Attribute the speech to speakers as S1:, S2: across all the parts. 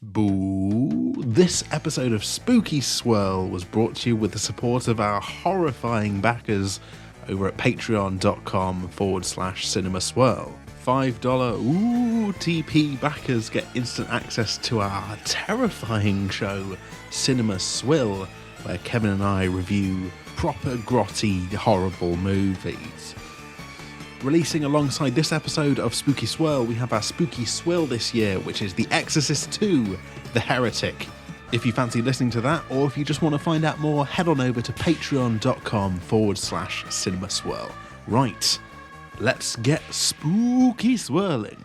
S1: Boo! This episode of Spooky Swirl was brought to you with the support of our horrifying backers over at patreon.com/cinemaswirl. $5 TP backers get instant access to our terrifying show, Cinema Swill, where Kevin and I review proper grotty, horrible movies. Releasing alongside this episode of Spooky Swirl, we have our Spooky Swill this year, which is The Exorcist 2, The Heretic. If you fancy listening to that, or if you just want to find out more, head on over to patreon.com/cinemaswirl. Right, let's get spooky swirling.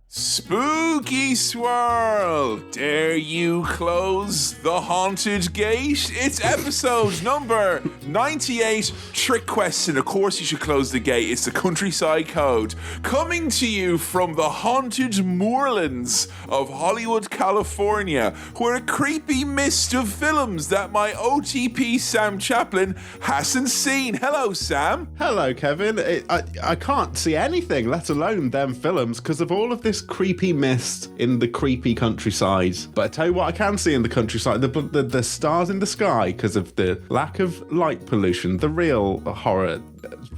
S2: Spooky Swirl! Dare you close the haunted gate? It's episode number 98. Trick question. Of course you should close the gate. It's the Countryside Code. Coming to you from the haunted moorlands of Hollywood, California, where a creepy mist of films that my OTP Sam Chaplin hasn't seen. Hello, Sam.
S1: Hello, Kevin. I can't see anything, let alone them films, because of all of this creepy mist in the creepy countryside. But I tell you what I can see in the countryside, the stars in the sky, because of the lack of light pollution, the real horror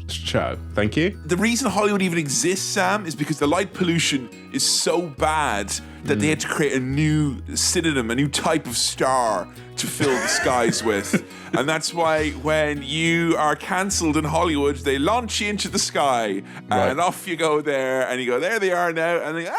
S1: show. Thank you.
S2: The reason Hollywood even exists, Sam, is because the light pollution is so bad that they had to create a new synonym, a new type of star to fill the skies with. And that's why when you are cancelled in Hollywood, they launch you into the sky and off you go there, and you go, there they are now, and they, no!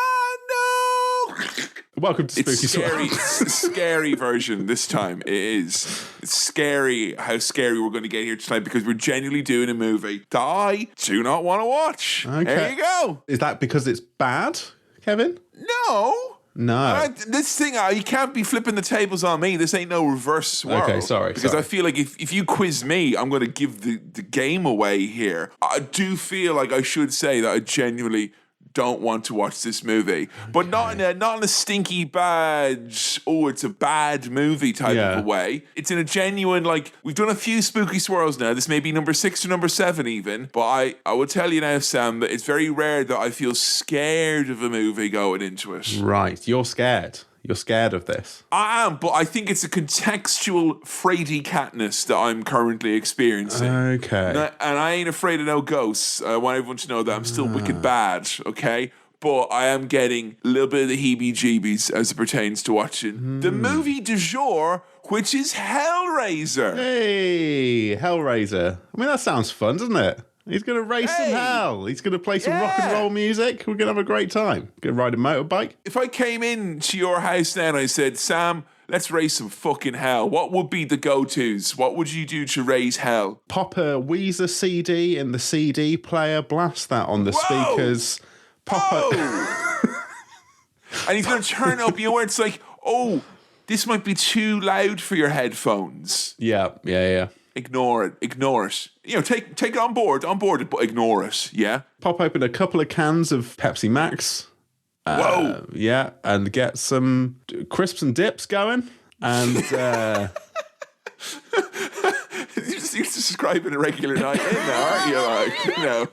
S1: Welcome to Spooky Swirl.
S2: It's a scary version this time. It is. It's scary how scary we're going to get here tonight, because we're genuinely doing a movie that I do not want to watch. Okay. There you go.
S1: Is that because it's bad, Kevin?
S2: No. This thing, you can't be flipping the tables on me. This ain't no reverse swirl.
S1: Okay, sorry.
S2: Because I feel like if you quiz me, I'm going to give the game away here. I do feel like I should say that I genuinely don't want to watch this movie, but not in a stinky bad, it's a bad movie type of a way. It's in a genuine, like, we've done a few spooky swirls now. This may be number 6 or number 7 even, but I will tell you now, Sam, that it's very rare that I feel scared of a movie going into it.
S1: Right, you're scared. You're scared of this.
S2: I am, but I think it's a contextual fraidy catness that I'm currently experiencing.
S1: Okay.
S2: And I ain't afraid of no ghosts. I want everyone to know that I'm still wicked bad, okay? But I am getting a little bit of the heebie-jeebies as it pertains to watching the movie du jour, which is Hellraiser.
S1: Hey, Hellraiser. I mean, that sounds fun, doesn't it? He's going to race some hell. He's going to play some rock and roll music. We're going to have a great time. Going to ride a motorbike.
S2: If I came into your house now and I said, Sam, let's raise some fucking hell, what would be the go-tos? What would you do to raise hell?
S1: Pop a Weezer CD in the CD player. Blast that on the speakers. Pop
S2: And he's going to turn up, where it's like, this might be too loud for your headphones.
S1: Yeah.
S2: Ignore it. Take it on board, but ignore it, yeah?
S1: Pop open a couple of cans of Pepsi Max.
S2: Whoa.
S1: Yeah, and get some crisps and dips going. And
S2: You're describing a regular night in now, aren't you?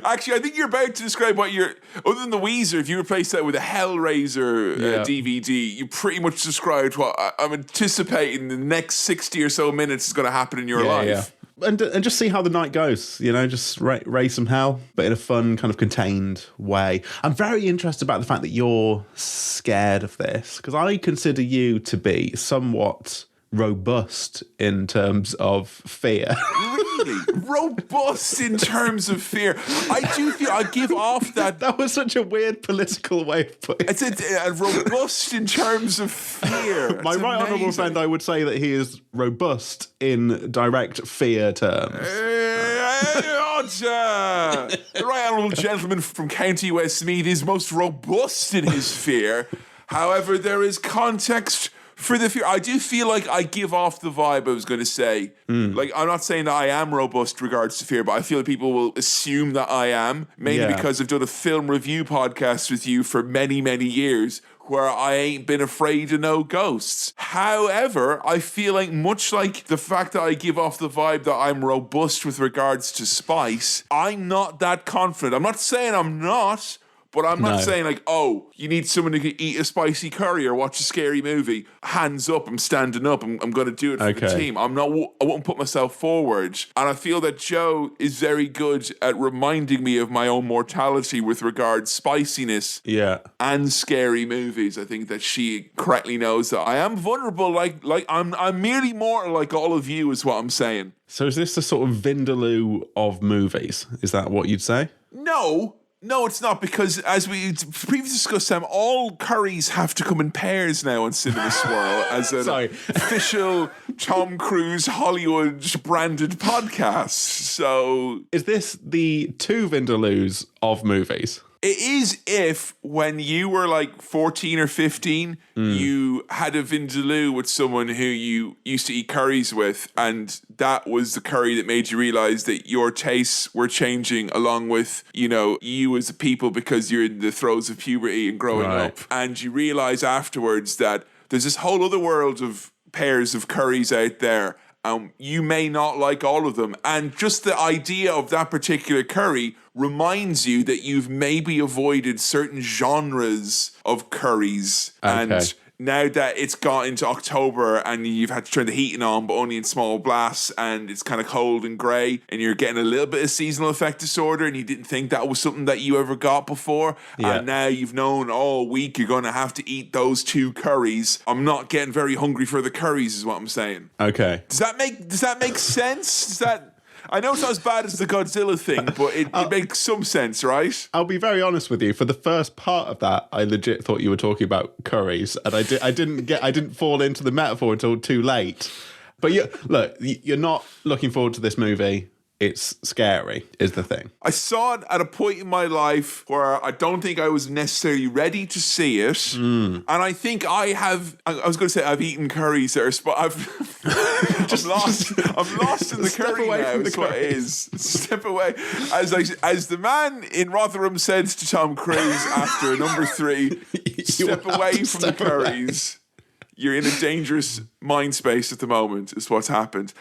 S2: Actually, I think you're about to describe what other than the Weezer, if you replace that with a Hellraiser DVD, you pretty much described what I'm anticipating the next 60 or so minutes is going to happen in your life.
S1: Yeah. And just see how the night goes, just raise some hell, but in a fun, kind of contained way. I'm very interested about the fact that you're scared of this, because I consider you to be somewhat robust in terms of fear.
S2: Really? Robust in terms of fear. I do feel I give off that.
S1: That was such a weird political way of putting it.
S2: It's a robust in terms of fear.
S1: My right honourable friend, I would say that he is robust in direct fear terms.
S2: The right honourable gentleman from County Westmeath is most robust in his fear. However, there is context For the fear, I do feel like I give off the vibe I was going to say. Like, I'm not saying that I am robust regards to fear, but I feel like people will assume that I am, mainly because I've done a film review podcast with you for many, many years, where I ain't been afraid of no ghosts. However, I feel like much like the fact that I give off the vibe that I'm robust with regards to spice, I'm not that confident. I'm not saying I'm not, but I'm not saying like, oh, you need someone who can eat a spicy curry or watch a scary movie. Hands up, I'm standing up. I'm going to do it for the team. I won't put myself forward. And I feel that Joe is very good at reminding me of my own mortality with regards spiciness and scary movies. I think that she correctly knows that I am vulnerable. Like I'm merely mortal like all of you is what I'm saying.
S1: So is this the sort of Vindaloo of movies? Is that what you'd say?
S2: No, it's not, because as we previously discussed, Sam, all curries have to come in pairs now on Cinema Swirl as an official Tom Cruise Hollywood branded podcast. So
S1: is this the two Vindaloos of movies?
S2: It is if, when you were like 14 or 15, you had a Vindaloo with someone who you used to eat curries with, and that was the curry that made you realize that your tastes were changing along with, you as a people, because you're in the throes of puberty and growing up. And you realize afterwards that there's this whole other world of pairs of curries out there. You may not like all of them. And just the idea of that particular curry reminds you that you've maybe avoided certain genres of curries. And now that it's got into October and you've had to turn the heating on, but only in small blasts, and it's kind of cold and grey, and you're getting a little bit of seasonal affect disorder, and you didn't think that was something that you ever got before, and now you've known all week you're going to have to eat those two curries. I'm not getting very hungry for the curries, is what I'm saying. Okay. Does that make sense? I know it's not as bad as the Godzilla thing, but it makes some sense, right?
S1: I'll be very honest with you. For the first part of that, I legit thought you were talking about curries, and I didn't fall into the metaphor until too late. But you're not looking forward to this movie. It's scary, is the thing.
S2: I saw it at a point in my life where I don't think I was necessarily ready to see it. And I think I was going to say I've eaten curries there, but I'm lost in the curry now. That's what it is. Step away. As the man in Rotherham said to Tom Cruise after number 3, step away from the curries. You're in a dangerous mind space at the moment, is what's happened.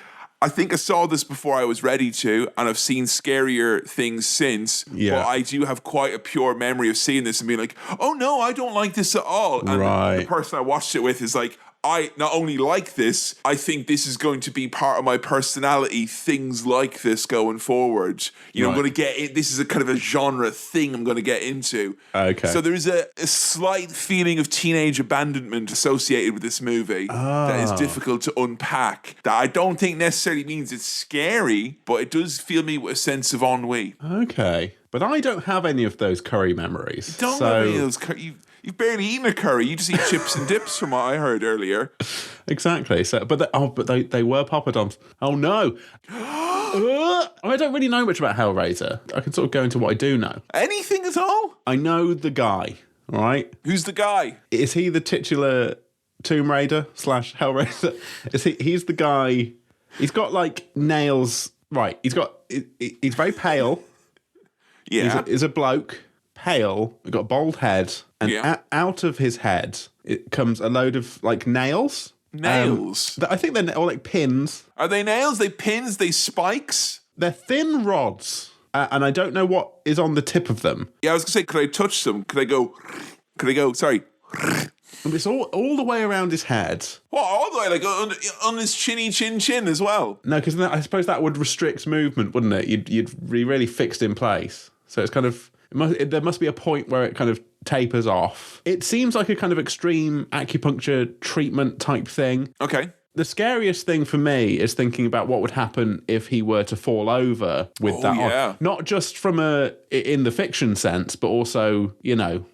S2: I think I saw this before I was ready to, and I've seen scarier things since. Yeah. But I do have quite a pure memory of seeing this and being like, oh no, I don't like this at all. And the person I watched it with is like, I not only like this, I think this is going to be part of my personality, things like this going forward. I'm going to get in, this is a kind of a genre thing I'm going to get into. Okay. So there is a slight feeling of teenage abandonment associated with this movie that is difficult to unpack. That I don't think necessarily means it's scary, but it does fill me with a sense of ennui.
S1: Okay. But I don't have any of those curry memories.
S2: You don't have any of those curry. You've barely eaten a curry. You just eat chips and dips, from what I heard earlier.
S1: Exactly. So, but they were poppadoms. Oh no! I don't really know much about Hellraiser. I can sort of go into what I do know.
S2: Anything at all?
S1: I know the guy. All right.
S2: Who's the guy?
S1: Is he the titular Tomb Raider / Hellraiser? He's the guy. He's got like nails. Right. He's very pale.
S2: Yeah.
S1: He's a bloke. Pale, got a bald head, and out of his head it comes a load of like nails.
S2: Nails?
S1: I think they're all like pins.
S2: Are they nails? They pins? They spikes?
S1: They're thin rods, and I don't know what is on the tip of them.
S2: Yeah, I was gonna say, could I touch them? Could I go? Sorry.
S1: It's all the way around his head.
S2: What? All the way, like on his chinny chin as well?
S1: No, because I suppose that would restrict movement, wouldn't it? You'd be really fixed in place. So it's kind of. There must be a point where it kind of tapers off. It seems like a kind of extreme acupuncture treatment type thing.
S2: Okay.
S1: The scariest thing for me is thinking about what would happen if he were to fall over with that on. Not just from in the fiction sense, but also,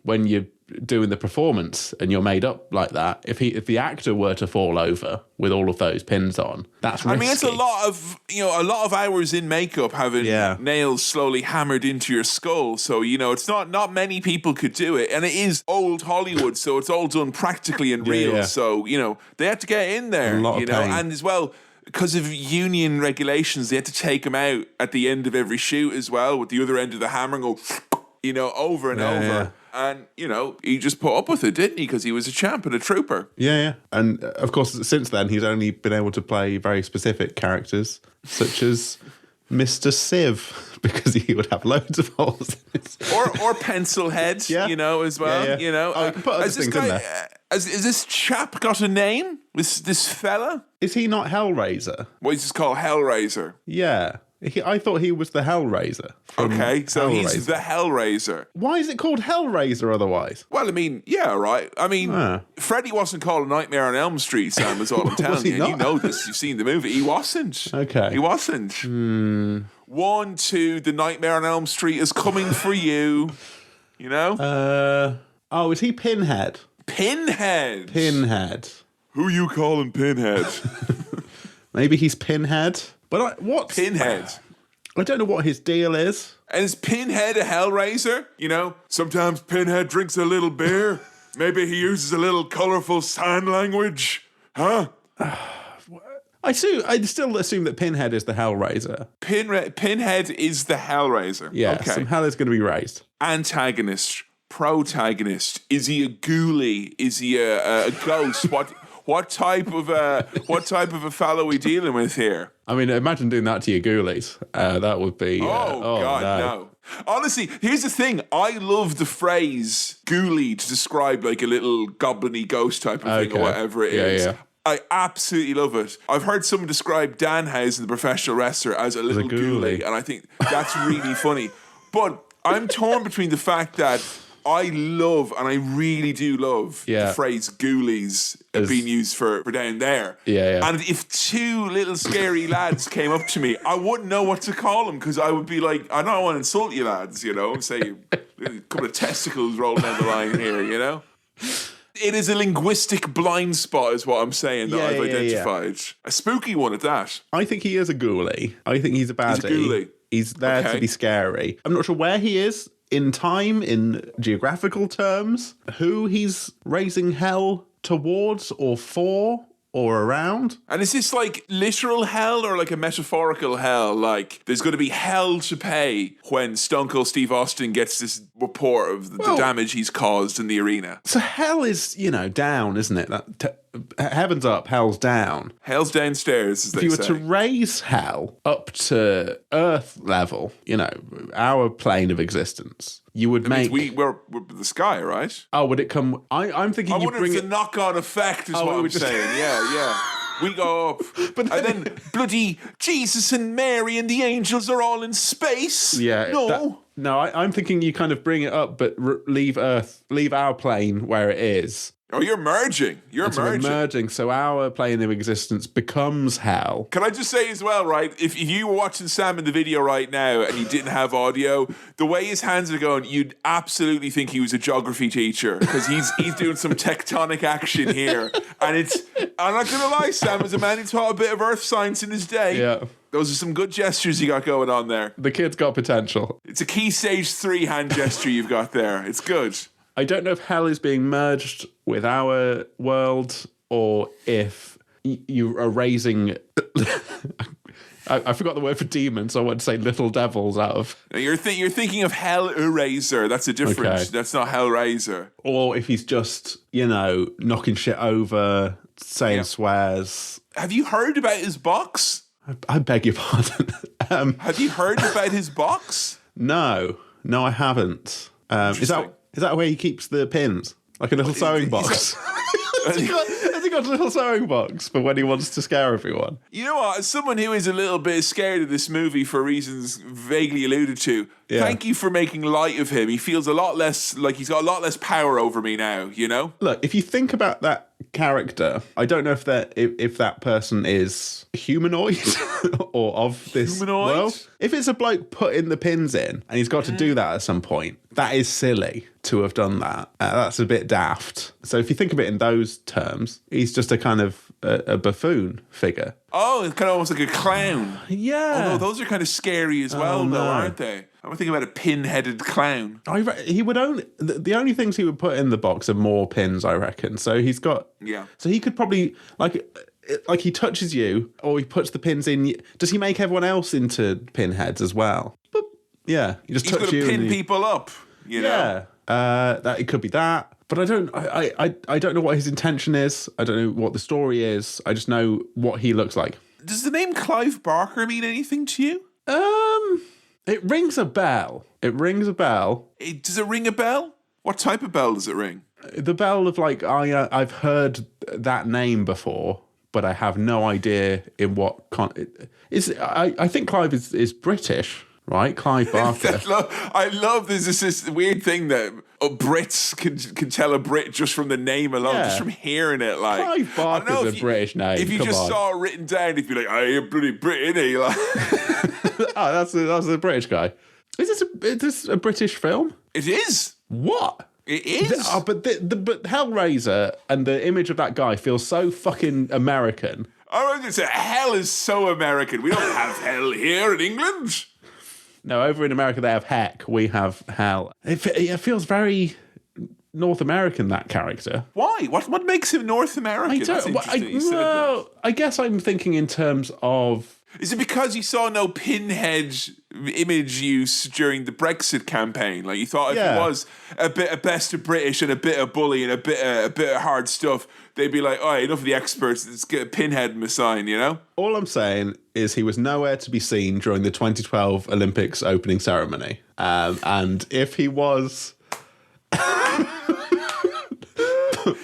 S1: when doing the performance and you're made up like that, if the actor were to fall over with all of those pins on, that's risky.
S2: I mean, it's a lot of hours in makeup having nails slowly hammered into your skull. So, it's not many people could do it. And it is old Hollywood, so it's all done practically and real. Yeah. So, they had to get in there, and as well, because of union regulations, they had to take him out at the end of every shoot as well with the other end of the hammer and go, over and over. Yeah. And, he just put up with it, didn't he? Because he was a champ and a trooper.
S1: Yeah. And, of course, since then, he's only been able to play very specific characters, such as Mr. Civ, because he would have loads of holes in his...
S2: Or Pencil Head, as well.
S1: Yeah. I can put other things in there.
S2: Has this chap got a name? This fella?
S1: Is he not Hellraiser?
S2: Well, he's just called Hellraiser.
S1: Yeah. I thought he was the Hellraiser.
S2: Okay, so Hellraiser. He's the Hellraiser.
S1: Why is it called Hellraiser otherwise?
S2: Well, I mean, yeah, right. I mean, Freddy wasn't called A Nightmare on Elm Street, Sam, is all I'm telling you. And you know this. You've seen the movie. He wasn't.
S1: Okay.
S2: He wasn't. 1, 2, The Nightmare on Elm Street is coming for you.
S1: Is he Pinhead?
S2: Pinhead. Who you calling Pinhead?
S1: Maybe he's Pinhead. But what's
S2: Pinhead?
S1: I don't know what his deal is.
S2: And is Pinhead a Hellraiser? Sometimes Pinhead drinks a little beer. Maybe he uses a little colourful sign language. Huh?
S1: I still assume that Pinhead is the Hellraiser.
S2: Pinhead is the Hellraiser.
S1: Yeah,
S2: okay.
S1: Some hell is going to be raised.
S2: Antagonist, protagonist. Is he a ghoulie? Is he a ghost? What type of a fellow are we dealing with here?
S1: I mean, imagine doing that to your ghoulies. That would be...
S2: God, no. Honestly, here's the thing. I love the phrase ghoulie to describe like a little goblin-y ghost type of thing or whatever it is. Yeah. I absolutely love it. I've heard someone describe Danhausen, the professional wrestler, as a little ghoulie, and I think that's really funny. But I'm torn between the fact that I love, and I really do love, the phrase ghoulies being used for down there.
S1: Yeah.
S2: And if two little scary lads came up to me, I wouldn't know what to call them, because I would be like, I don't want to insult you lads, say a couple of testicles rolling down the line here, It is a linguistic blind spot, is what I'm saying, that I've identified. A spooky one at that.
S1: I think he is a ghoulie. I think he's a baddie.
S2: He's a ghoulie.
S1: He's there to be scary. I'm not sure where he is in time, in geographical terms, who he's raising hell towards or for or around.
S2: And is this like literal hell or like a metaphorical hell? Like there's going to be hell to pay when Stone Cold Steve Austin gets this report of the damage he's caused in the arena.
S1: So hell is, down, isn't it? Heaven's up, hell's down.
S2: Hell's downstairs, as they say.
S1: If you were to raise hell up to Earth level, our plane of existence, you would make...
S2: We're the sky, right?
S1: Oh, would it come... I'm thinking you bring
S2: it... the knock-on effect is what I'm saying. Yeah. We go up. And then bloody Jesus and Mary and the angels are all in space.
S1: Yeah. No. I'm thinking you kind of bring it up, but leave our plane where it is.
S2: Oh, you're merging.
S1: We're merging, so our plane of existence becomes hell.
S2: Can I just say as well, right? If you were watching Sam in the video right now and you didn't have audio, the way his hands are going, you'd absolutely think he was a geography teacher, because he's doing some tectonic action here. And I'm not going to lie, Sam is a man who taught a bit of earth science in his day.
S1: Yeah.
S2: Those are some good gestures you got going on there.
S1: The kid's got potential.
S2: It's a key stage 3 hand gesture you've got there. It's good.
S1: I don't know if hell is being merged with our world or if you are raising... I forgot the word for demon, so I want to say little devils out of...
S2: You're thinking of Hellraiser. That's a different... Okay. That's not Hellraiser.
S1: Or if he's just, knocking shit over, saying swears.
S2: Have you heard about his box?
S1: I beg your pardon.
S2: Have you heard about his box?
S1: No, I haven't. Is that where he keeps the pins? Like a little sewing box? Has he he got a little sewing box for when he wants to scare everyone?
S2: You know what? As someone who is a little bit scared of this movie for reasons vaguely alluded to, thank you for making light of him. He feels a lot less like he's got a lot less power over me now, you know?
S1: Look, if you think about that character, I don't know if that person is humanoid or of this
S2: Humanoid?
S1: world. If it's a bloke putting the pins in and he's got to do that at some point, that is silly to have done that. That's a bit daft. So if you think of it in those terms, he's just a kind of a buffoon figure.
S2: Oh, it's kind of almost like a clown.
S1: Yeah.
S2: Although those are kind of scary as well, though, aren't they? I'm thinking about a pin-headed clown.
S1: He would only the only things he would put in the box are more pins, I reckon. So he's got So he could probably like he touches you or he puts the pins in. Does he make everyone else into pinheads as well? Boop. Yeah, he just touches you.
S2: He's going to pin people up. You know?
S1: That it could be that. But I don't know what his intention is. I don't know what the story is. I just know what he looks like.
S2: Does the name Clive Barker mean anything to you?
S1: It rings a bell.
S2: Does it ring a bell? What type of bell does it ring?
S1: The bell of like I've heard that name before, but I have no idea in what I think Clive is British, right? Clive Barker.
S2: I love this weird thing that Brits can tell a Brit just from the name alone, just from hearing it. Like
S1: Clive Barker's a British name.
S2: If you saw it written down, you'd be like, "Oh, you're bloody Brit, innit?" Like,
S1: that's a British guy. Is this a British film?
S2: It is.
S1: What?
S2: It is.
S1: But Hellraiser and the image of that guy feels so fucking American.
S2: I was going to say, hell is so American. We don't have hell here in England.
S1: No, over in America they have heck. We have hell. It feels very North American, that character.
S2: Why? What makes him North American?
S1: I guess I'm thinking in terms of...
S2: Is it because you saw no pinhead image use during the Brexit campaign? Like you thought if it was a bit of best of British and a bit of bully and a bit of hard stuff, they'd be like, "Oh, enough of the experts. Let's get a pinhead in the sign," you know?
S1: All I'm saying is he was nowhere to be seen during the 2012 Olympics opening ceremony. And if he was...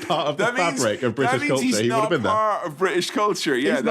S1: part of the fabric of British culture, he would have been there.
S2: Part of British culture, yeah.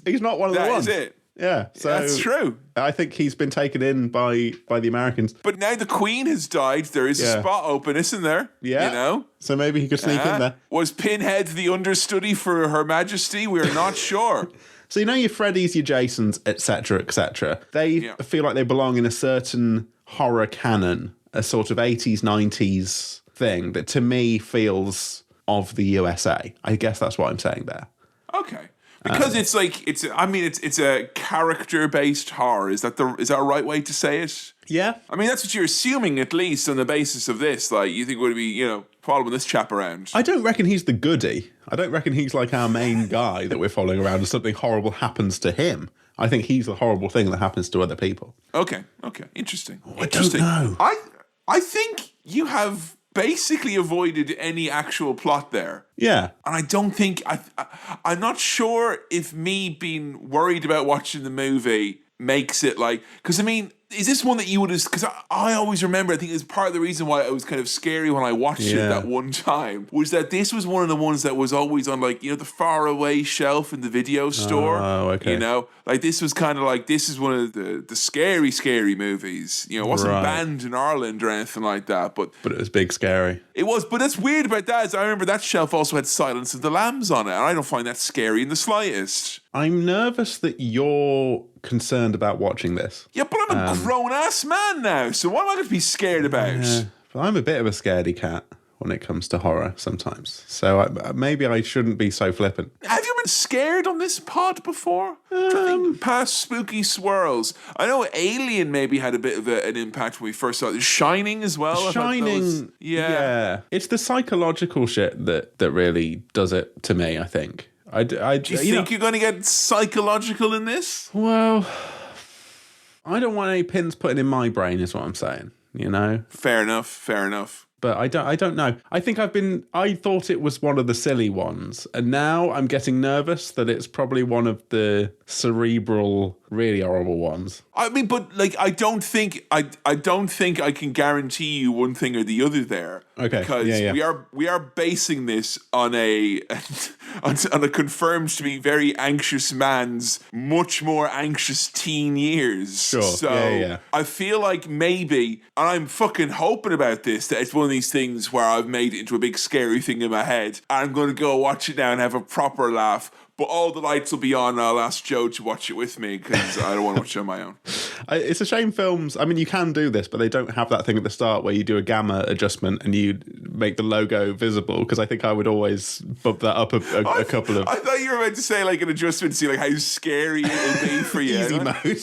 S1: He's not one of the ones.
S2: That is it.
S1: Yeah, so
S2: that's true.
S1: I think he's been taken in by the Americans.
S2: But now the Queen has died. There is a spot open, isn't there?
S1: Yeah.
S2: You know?
S1: So maybe he could sneak in there.
S2: Was Pinhead the understudy for Her Majesty? We're not sure.
S1: So you know your Freddys, your Jasons, etc., etc. They feel like they belong in a certain horror canon, a sort of 80s, 90s thing that to me feels of the USA. I guess that's what I'm saying there.
S2: Okay. Because it's a character-based horror. Is that a right way to say it?
S1: Yeah.
S2: I mean, that's what you're assuming, at least on the basis of this. Like, you think would be, following this chap around.
S1: I don't reckon he's the goodie. I don't reckon he's like our main guy that we're following around and something horrible happens to him. I think he's the horrible thing that happens to other people.
S2: Okay. Interesting.
S1: I don't know.
S2: I think you have basically avoided any actual plot there.
S1: Yeah.
S2: And I don't think... I'm not sure if me being worried about watching the movie makes it like... Because, I mean, is this one that you would have... Because I always remember, I think it's part of the reason why it was kind of scary when I watched it that one time, was that this was one of the ones that was always on, like, the far away shelf in the video store.
S1: Oh, okay.
S2: Like, this was kind of like... This is one of the scary, scary movies. It wasn't banned in Ireland or anything like that, but
S1: it was big scary.
S2: It was, but that's weird about that is I remember that shelf also had Silence of the Lambs on it, and I don't find that scary in the slightest.
S1: I'm nervous that you're concerned about watching this.
S2: Yeah, but I'm a grown-ass man now, so what am I going to be scared about?
S1: But I'm a bit of a scaredy cat when it comes to horror sometimes. So maybe I shouldn't be so flippant.
S2: Have you been scared on this pod before? I think past Spooky Swirls. I know Alien maybe had a bit of an impact when we first saw it. Shining as well.
S1: Shining, yeah. It's the psychological shit that really does it to me, I think. Do you
S2: think you're going to get psychological in this?
S1: Well, I don't want any pins put in my brain is what I'm saying, Fair
S2: enough.
S1: But I don't know. I think I thought it was one of the silly ones. And now I'm getting nervous that it's probably one of the cerebral really horrible ones.
S2: I mean, but like, I don't think I can guarantee you one thing or the other there.
S1: Okay.
S2: Because we are basing this on a on a confirmed to be very anxious man's much more anxious teen years.
S1: Sure.
S2: So I feel like maybe, and I'm fucking hoping about this, that it's one of these things where I've made it into a big scary thing in my head. I'm going to go watch it now and have a proper laugh. But all the lights will be on and I'll ask Joe to watch it with me because I don't want to watch it on my own.
S1: It's a shame films, I mean, you can do this, but they don't have that thing at the start where you do a gamma adjustment and you make the logo visible, because I think I would always bump that up a couple of...
S2: I thought you were about to say like an adjustment to see like how scary it will be for you.
S1: Easy mode.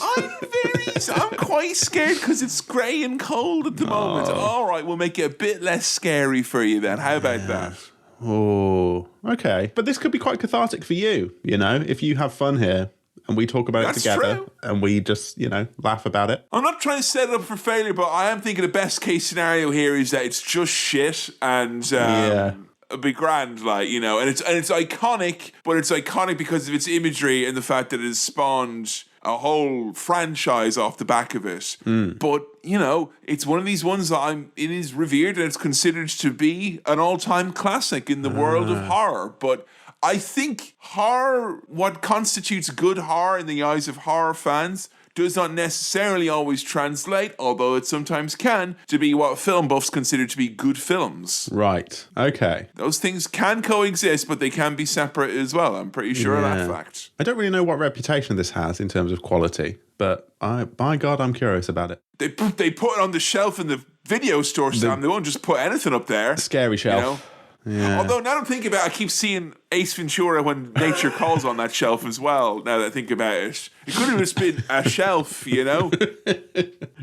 S2: I'm quite scared because it's grey and cold at the moment. All right, we'll make it a bit less scary for you then. How about that?
S1: Oh, okay. But this could be quite cathartic for you, if you have fun here and we talk about it together. True. And we just, laugh about it.
S2: I'm not trying to set it up for failure, but I am thinking the best case scenario here is that it's just shit and it'll be grand, and it's iconic, but it's iconic because of its imagery and the fact that it has spawned a whole franchise off the back of it. But it's one of these ones that it is revered and it's considered to be an all-time classic in the world of horror. But I think horror, what constitutes good horror in the eyes of horror fans, does not necessarily always translate, although it sometimes can, to be what film buffs consider to be good films.
S1: Right. Okay.
S2: Those things can coexist, but they can be separate as well. I'm pretty sure of that fact.
S1: I don't really know what reputation this has in terms of quality, but by God, I'm curious about it.
S2: They put it on the shelf in the video store, Sam. They won't just put anything up there.
S1: Scary shelf. Yeah.
S2: Although now that I'm thinking about it, I keep seeing Ace Ventura When Nature Calls on that shelf as well, now that I think about it. It could have just been a shelf,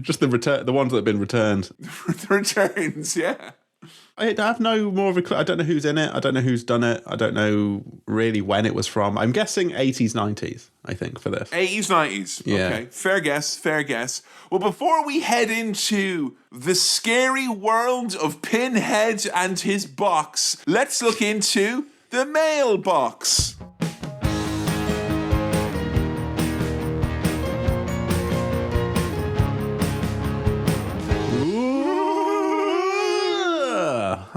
S1: Just the ones that have been returned.
S2: The returns, yeah.
S1: I have no more of a clue. I don't know who's in it. I don't know who's done it. I don't know really when it was from. I'm guessing 80s, 90s, I think, for this.
S2: 80s, 90s.
S1: Yeah.
S2: Okay, fair guess. Well, before we head into the scary world of Pinhead and his box, let's look into the mailbox.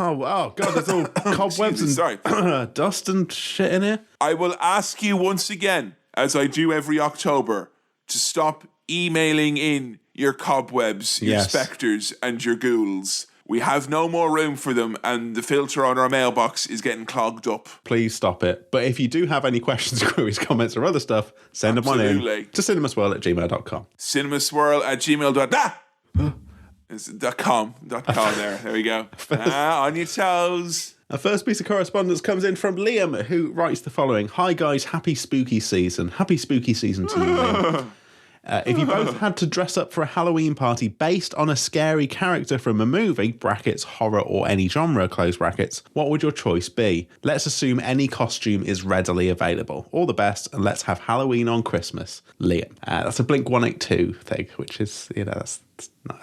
S1: Oh, wow. God, there's all cobwebs and dust and shit in here.
S2: I will ask you once again, as I do every October, to stop emailing in your cobwebs, your spectres, and your ghouls. We have no more room for them, and the filter on our mailbox is getting clogged up.
S1: Please stop it. But if you do have any questions, queries, comments, or other stuff, send them on in to cinemaswirl@gmail.com.
S2: cinemaswirl@gmail.com. It's .com there. There we go. On your toes.
S1: Our first piece of correspondence comes in from Liam, who writes the following. Hi, guys. Happy spooky season. Happy spooky season to you, Liam. If you both had to dress up for a Halloween party based on a scary character from a movie, brackets, horror or any genre, close brackets, what would your choice be? Let's assume any costume is readily available. All the best, and let's have Halloween on Christmas. Liam. That's a Blink-182 thing, which is, that's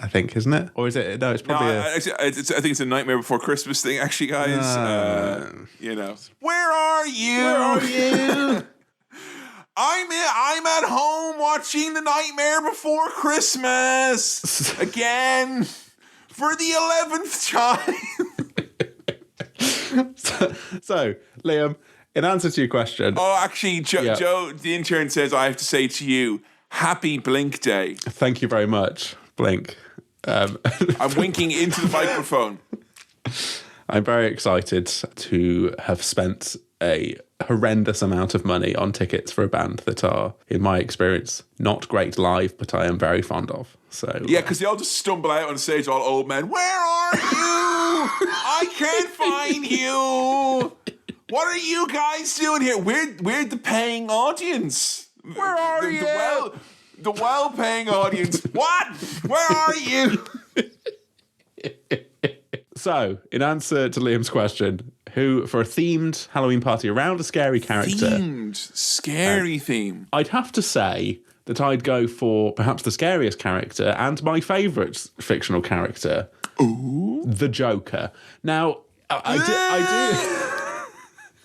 S1: I think, isn't it? Or is it? No, it's probably.
S2: I think it's a Nightmare Before Christmas thing, actually, guys. Where are you?
S1: Where are you?
S2: I'm at home watching The Nightmare Before Christmas again for the 11th time.
S1: So, Liam, in answer to your question.
S2: Oh, actually, Joe, the intern says I have to say to you, Happy Blink Day.
S1: Thank you very much, Blink.
S2: I'm winking into the microphone.
S1: I'm very excited to have spent a horrendous amount of money on tickets for a band that are, in my experience, not great live, but I am very fond of. So
S2: yeah, because they all just stumble out on stage, all old men. Where are you? I can't find you. What are you guys doing here? We're the paying audience.
S1: Where are you?
S2: The well-paying audience. What? Where are you?
S1: So, in answer to Liam's question, who, for a themed Halloween party around a scary character...
S2: Themed? Scary theme.
S1: I'd have to say that I'd go for perhaps the scariest character and my favourite fictional character,
S2: Ooh.
S1: the Joker. Now, I do...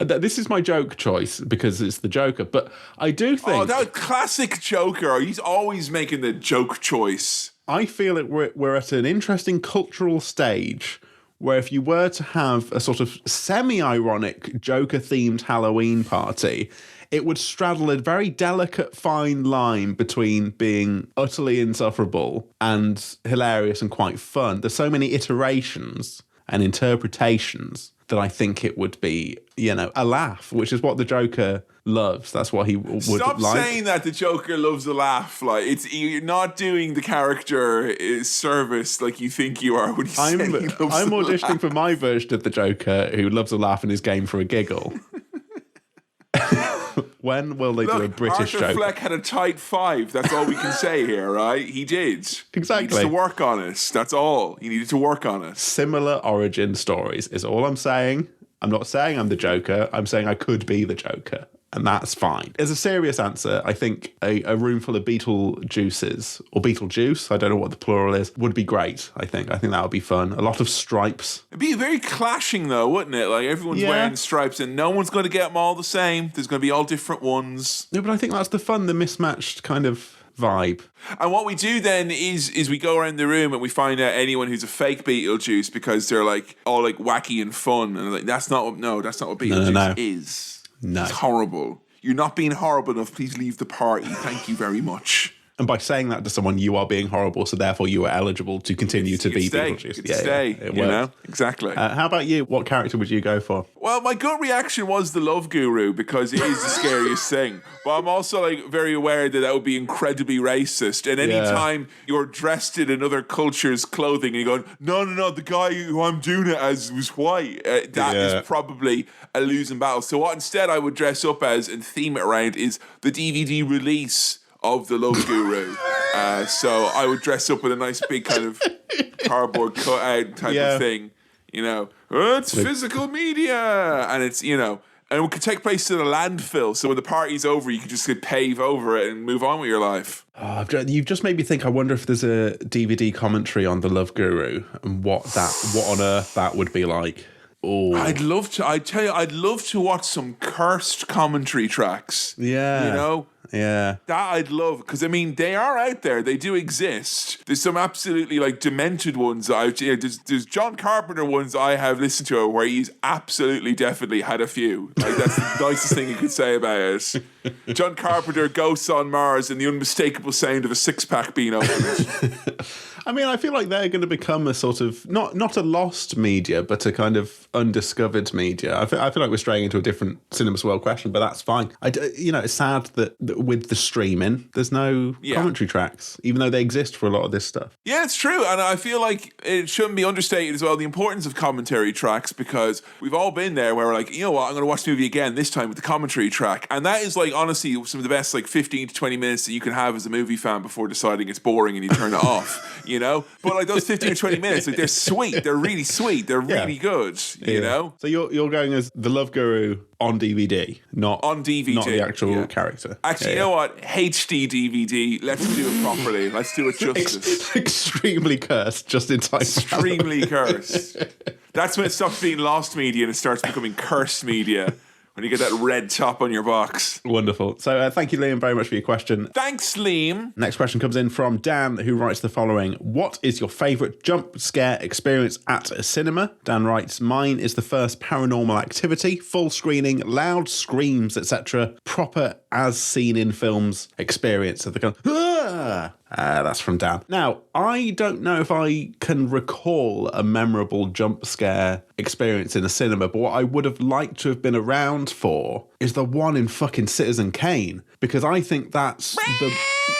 S1: This is my joke choice because it's the Joker, but I do think...
S2: Oh, that classic Joker. He's always making the joke choice.
S1: I feel that we're at an interesting cultural stage where if you were to have a sort of semi-ironic Joker-themed Halloween party, it would straddle a very delicate fine line between being utterly insufferable and hilarious and quite fun. There's so many iterations and interpretations that I think it would be, a laugh, which is what the Joker loves. That's what he would
S2: Stop
S1: like.
S2: saying that the Joker loves a laugh. Like you're not doing the character service like you think you are when you say he loves
S1: I'm
S2: a
S1: auditioning
S2: laugh.
S1: for my version of the Joker who loves a laugh and is game for a giggle. When will they do a British
S2: Arthur
S1: Joker?
S2: Fleck had a tight 5. That's all we can say here, right? He did.
S1: Exactly.
S2: He needs to work on it. That's all. He needed to work on it.
S1: Similar origin stories is all I'm saying. I'm not saying I'm the Joker. I'm saying I could be the Joker. And that's fine. As a serious answer, I think a room full of Beetlejuices, or Beetlejuice, I don't know what the plural is, would be great, I think. I think that would be fun. A lot of stripes.
S2: It'd be very clashing, though, wouldn't it? Like, everyone's wearing stripes, and no one's going to get them all the same. There's going to be all different ones.
S1: No, but I think that's the fun, the mismatched kind of vibe.
S2: And what we do then is we go around the room and we find out anyone who's a fake Beetlejuice because they're like all like wacky and fun. And like, that's not what Beetlejuice is.
S1: No.
S2: It's horrible. You're not being horrible enough. Please leave the party. Thank you very much.
S1: And by saying that to someone, you are being horrible, so therefore you are eligible to continue to be Beetlejuice.
S2: You can stay, you know? Exactly.
S1: How about you? What character would you go for?
S2: Well, my gut reaction was the Love Guru because it is the scariest thing. But I'm also like very aware that would be incredibly racist. And any time you're dressed in another culture's clothing and you're going, no, the guy who I'm doing it as was white, that is probably a losing battle. So what instead I would dress up as and theme it around is the DVD release of the Love Guru. So I would dress up with a nice big kind of cardboard cutout type of thing. It's physical media. And it's, and it could take place in a landfill. So when the party's over, you can just pave over it and move on with your life.
S1: Oh, you've just made me think, I wonder if there's a DVD commentary on the Love Guru and what on earth that would be like. Oh,
S2: I'd love to watch some cursed commentary tracks.
S1: Yeah. Yeah.
S2: That I'd love, because I mean they are out there, they do exist. There's some absolutely like demented ones that there's John Carpenter ones I have listened to where he's absolutely definitely had a few. Like that's the nicest thing you could say about it. John Carpenter, Ghosts on Mars, and the unmistakable sound of a 6-pack being opened.
S1: I mean, I feel like they're going to become a sort of not a lost media, but a kind of undiscovered media. I feel like we're straying into a different Cinemas World question, but that's fine. It's sad that with the streaming, there's no commentary tracks, even though they exist for a lot of this stuff.
S2: Yeah, it's true, and I feel like it shouldn't be understated as well the importance of commentary tracks, because we've all been there where we're like, you know what, I'm going to watch the movie again this time with the commentary track, and that is like honestly some of the best like 15 to 20 minutes that you can have as a movie fan before deciding it's boring and you turn it off. But like those 15 or 20 minutes, like they're sweet. They're really sweet. They're really good, you know?
S1: So you're going as the Love Guru on DVD, not
S2: on DVD.
S1: Not the actual character.
S2: Actually, you know what? HD DVD. Let's do it properly. Let's do it justice.
S1: Extremely cursed, just in time.
S2: Extremely cursed. That's when it stops being lost media and it starts becoming cursed media. When you get that red top on your box.
S1: Wonderful. So thank you, Liam, very much for your question.
S2: Thanks, Liam.
S1: Next question comes in from Dan, who writes the following. What is your favourite jump scare experience at a cinema? Dan writes, mine is the first Paranormal Activity, full screening, loud screams, etc. Proper as seen in films experience of the kind of, that's from Dan. Now, I don't know if I can recall a memorable jump scare experience in a cinema, but what I would have liked to have been around for is the one in fucking Citizen Kane, because I think that's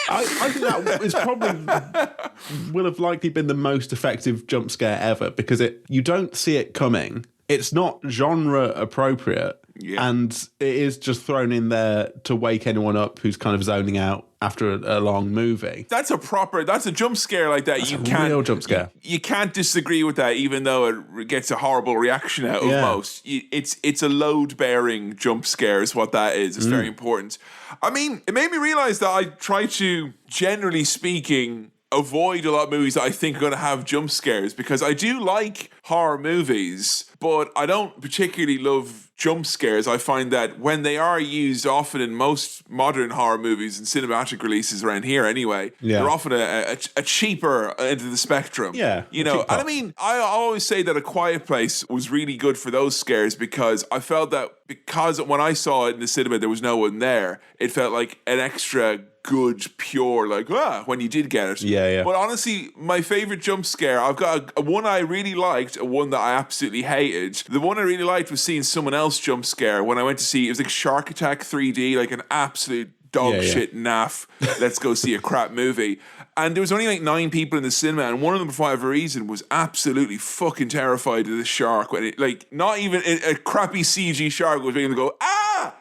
S1: I think that is probably will have likely been the most effective jump scare ever, because you don't see it coming. It's not genre appropriate. Yeah. And it is just thrown in there to wake anyone up who's kind of zoning out after a long movie. That's
S2: a jump scare like that.
S1: That's a real jump scare.
S2: You can't disagree with that, even though it gets a horrible reaction out of most. It's a load-bearing jump scare is what that is. It's very important. I mean, it made me realize that I try to, generally speaking, avoid a lot of movies that I think are going to have jump scares, because I do like horror movies, but I don't particularly love jump scares. I find that when they are used often in most modern horror movies and cinematic releases around here anyway, they're often a cheaper end of the spectrum.
S1: Yeah.
S2: You know, and I mean, I always say that A Quiet Place was really good for those scares because I felt that because when I saw it in the cinema, there was no one there, it felt like an extra good, pure, like, when you did get it.
S1: Yeah.
S2: But honestly, my favorite jump scare, I've got a one I really liked, a one that I absolutely hated. The one I really liked was seeing someone else jump scare when I went to see, it was like Shark Attack 3D, like an absolute dog shit naff. Let's go see a crap movie. And there was only like 9 people in the cinema, and one of them, for whatever reason, was absolutely fucking terrified of the shark. When it, like, not even a crappy CG shark was being to go, ah!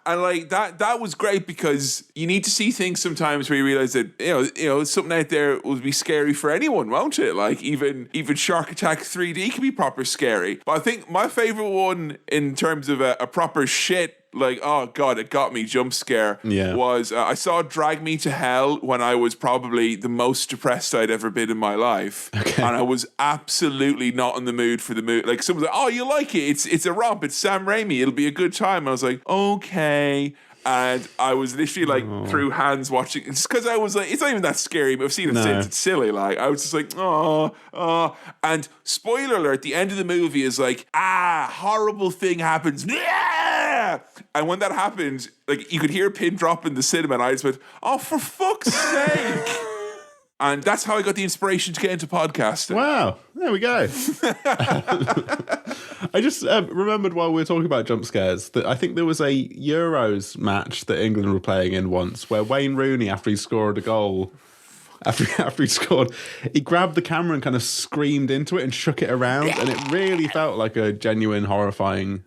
S2: And like that was great because you need to see things sometimes where you realize that you know something out there will be scary for anyone, won't it? Like even Shark Attack 3D can be proper scary. But I think my favorite one in terms of a proper shit, like, oh god, it got me jump scare, was I saw Drag Me to Hell when I was probably the most depressed I'd ever been in my life. And I was absolutely not in the mood for the movie. Like, someone's like, oh, you like it, it's a romp, it's Sam Raimi, it'll be a good time. And I was like, okay. And I was literally like through hands watching, just because I was like, it's not even that scary, but I've seen it since, it's silly. Like, I was just like, oh. And spoiler alert, the end of the movie is like, horrible thing happens. And when that happened, like, you could hear a pin drop in the cinema, and I just went, oh, for fuck's sake. And that's how I got the inspiration to get into podcasting.
S1: Wow, there we go. I just remembered while we were talking about jump scares that I think there was a Euros match that England were playing in once where Wayne Rooney, after he scored a goal, after he scored, he grabbed the camera and kind of screamed into it and shook it around, and it really felt like a genuine horrifying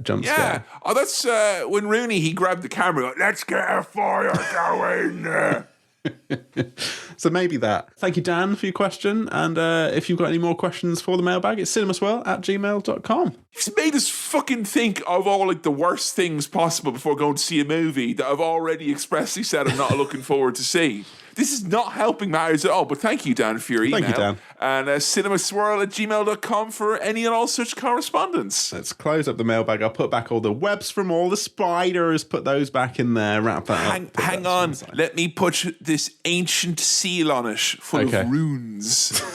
S1: jump scare.
S2: Oh, that's when Rooney, he grabbed the camera, like, let's get a fire going.
S1: So maybe that. Thank you, Dan, for your question. And if you've got any more questions for the mailbag, it's cinemaswirl@gmail.com.
S2: You've made us fucking think of all like the worst things possible before going to see a movie that I've already expressly said I'm not looking forward to see. This is not helping matters at all, but thank you, Dan, for your email.
S1: Thank you, Dan.
S2: And cinemaswirl@gmail.com for any and all such correspondence.
S1: Let's close up the mailbag. I'll put back all the webs from all the spiders, put those back in there, wrap that up.
S2: Hang on. Let me put this ancient seal on it full of runes.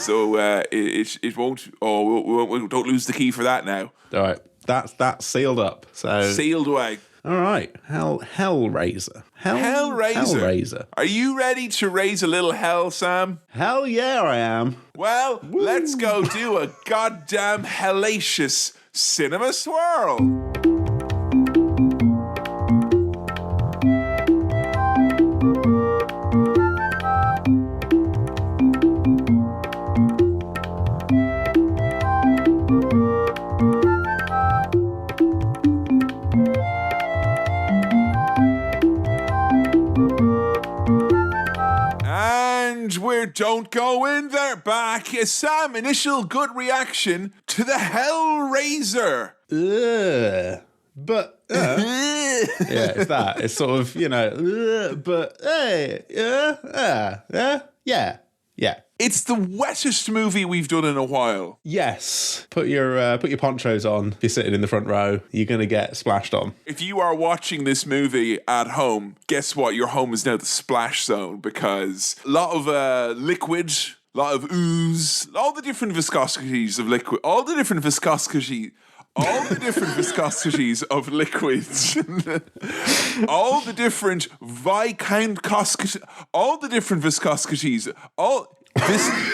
S2: So it won't, we don't lose the key for that now.
S1: All right. That's sealed up. So
S2: sealed away.
S1: All right. Hellraiser. Hellraiser.
S2: Are you ready to raise a little hell, Sam?
S1: Hell yeah, I am.
S2: Well, let's go do a goddamn hellacious cinema swirl. Don't go in there. Back. Sam, initial good reaction to the Hellraiser.
S1: But yeah, it's that. It's sort of, but hey, yeah.
S2: It's the wettest movie we've done in a while.
S1: Yes. Put your ponchos on. If you're sitting in the front row, you're going to get splashed on.
S2: If you are watching this movie at home, guess what? Your home is now the splash zone because a lot of liquid, a lot of ooze, all the different viscosities of liquid, all the different viscosities of liquids, all the different viscosities, all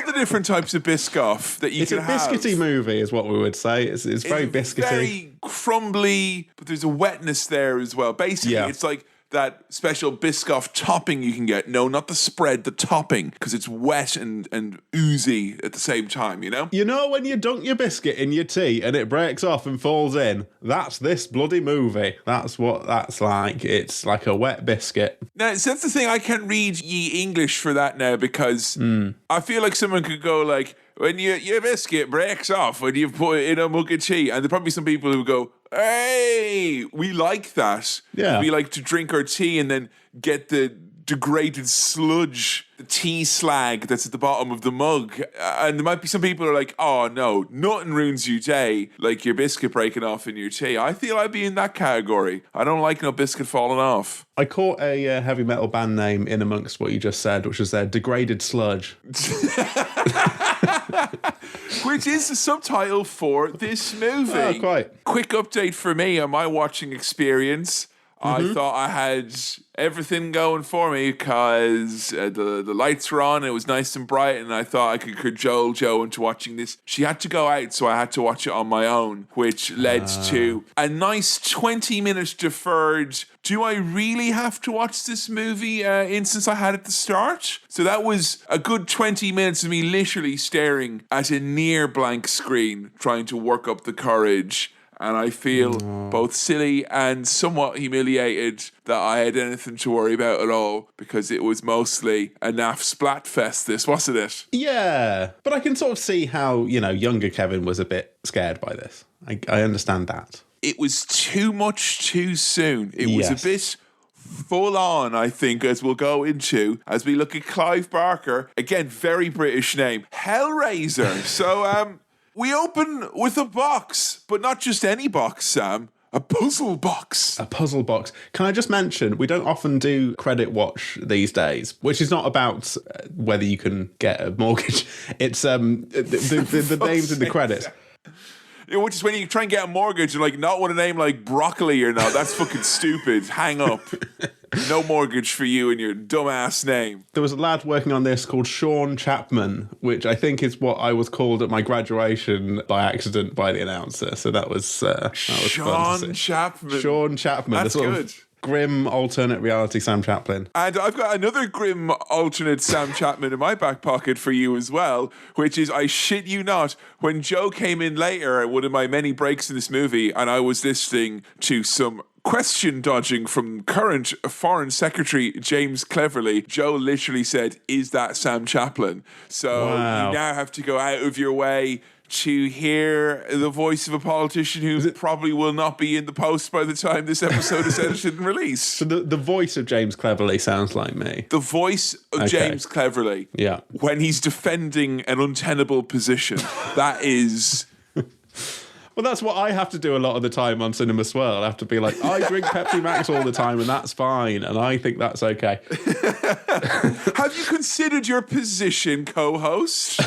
S2: the different types of Biscoff that you can have.
S1: It's a biscuity movie, is what we would say. It's very biscuity.
S2: Very crumbly, but there's a wetness there as well. Basically, it's like that special Biscoff topping you can get. No, not the spread, the topping, because it's wet and oozy at the same time, you know?
S1: You know when you dunk your biscuit in your tea and it breaks off and falls in? That's this bloody movie. That's what that's like. It's like a wet biscuit.
S2: Now, so that's the thing, I can't read ye English for that now because I feel like someone could go like, when your biscuit breaks off when you put it in a mug of tea, and there'll probably some people who go, hey, we like that.
S1: Yeah.
S2: We like to drink our tea and then get the degraded sludge, the tea slag that's at the bottom of the mug. And there might be some people who are like, oh no, nothing ruins your day like your biscuit breaking off in your tea. I feel I'd be in that category. I don't like no biscuit falling off.
S1: I caught a heavy metal band name in amongst what you just said, which was their Degraded Sludge.
S2: Which is the subtitle for this movie.
S1: Oh, quite.
S2: Quick update for me on my watching experience. I thought I had everything going for me because the lights were on, it was nice and bright, and I thought I could cajole Jo into watching this. She had to go out, so I had to watch it on my own, which led to a nice 20 minutes deferred, do I really have to watch this movie instance I had at the start? So that was a good 20 minutes of me literally staring at a near blank screen, trying to work up the courage. And I feel both silly and somewhat humiliated that I had anything to worry about at all, because it was mostly a naff splat fest, this, wasn't it?
S1: Yeah, but I can sort of see how, younger Kevin was a bit scared by this. I understand that.
S2: It was too much too soon. It was a bit full on, I think, as we'll go into, as we look at Clive Barker. Again, very British name. Hellraiser. So, we open with a box, but not just any box, Sam. A puzzle box.
S1: A puzzle box. Can I just mention, we don't often do credit watch these days, which is not about whether you can get a mortgage. It's the names in the credits.
S2: Which is when you try and get a mortgage and not with a name like Broccoli or not. That's fucking stupid. Hang up. No mortgage for you and your dumbass name.
S1: There was a lad working on this called Sean Chapman, which I think is what I was called at my graduation by accident by the announcer. So that was
S2: Sean Chapman.
S1: Sean Chapman.
S2: That's good.
S1: Grim alternate reality Sam Chaplin.
S2: And I've got another grim alternate Sam Chapman in my back pocket for you as well, which is, I shit you not, when Jo came in later at one of my many breaks in this movie and I was listening to some question dodging from current Foreign Secretary James Cleverly, Jo literally said, is that Sam Chaplin? So you now have to go out of your way to hear the voice of a politician who probably will not be in the post by the time this episode is edited and released.
S1: So the voice of James Cleverly sounds like me.
S2: The voice of James Cleverly.
S1: Yeah.
S2: When he's defending an untenable position. That is...
S1: Well, that's what I have to do a lot of the time on Cinema Swirl. I have to be like, I drink Pepsi Max all the time and that's fine. And I think that's okay.
S2: Have you considered your position, co-host?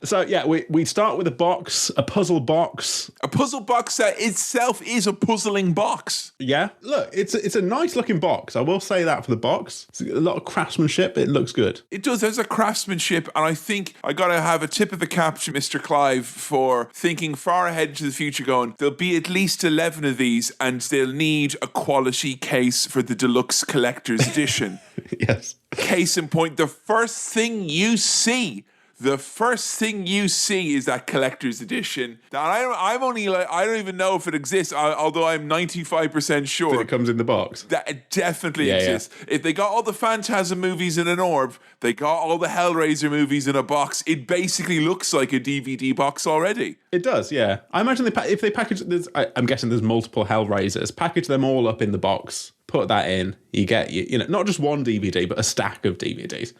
S1: So, yeah, we start with a box, a puzzle box.
S2: A puzzle box that itself is a puzzling box.
S1: Yeah. Look, it's a nice looking box. I will say that for the box. It's a lot of craftsmanship. It looks good.
S2: It does. There's a craftsmanship. And I think I got to have a tip of the cap to Mr. Clive for thinking far ahead to the future, going, there'll be at least 11 of these and they'll need a quality case for the deluxe collector's edition.
S1: Yes.
S2: Case in point, the first thing you see is that collector's edition. Now, I'm only like, I don't even know if it exists, although I'm 95% sure
S1: that it comes in the box.
S2: That it definitely exists. Yeah. If they got all the Phantasm movies in an orb, they got all the Hellraiser movies in a box. It basically looks like a DVD box already.
S1: It does, yeah. I imagine if they package, I'm guessing there's multiple Hellraisers, package them all up in the box. Put that in, you get not just one DVD, but a stack of DVDs.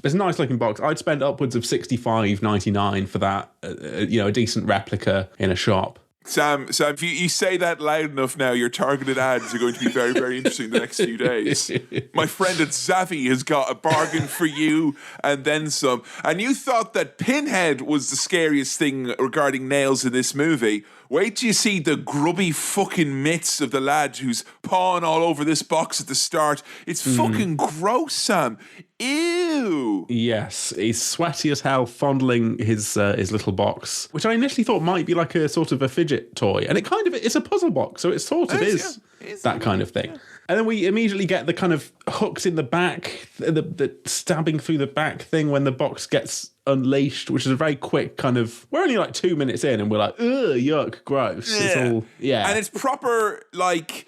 S1: It's a nice looking box. I'd spend upwards of $65.99 for that. A decent replica in a shop.
S2: Sam, if you say that loud enough now, your targeted ads are going to be very, very interesting the next few days. My friend at Zavvi has got a bargain for you and then some. And you thought that Pinhead was the scariest thing regarding nails in this movie. Wait till you see the grubby fucking mitts of the lad who's pawing all over this box at the start. It's fucking gross, Sam. Ew.
S1: Yes, he's sweaty as hell, fondling his little box, which I initially thought might be like a sort of a fidget toy, and it's a puzzle box, so it sort of is that kind of thing. Yeah. And then we immediately get the kind of hooks in the back, the stabbing through the back thing when the box gets unleashed, which is a very quick kind of... We're only like 2 minutes in and we're like, ugh, yuck, gross. Yeah. It's all... Yeah.
S2: And it's proper,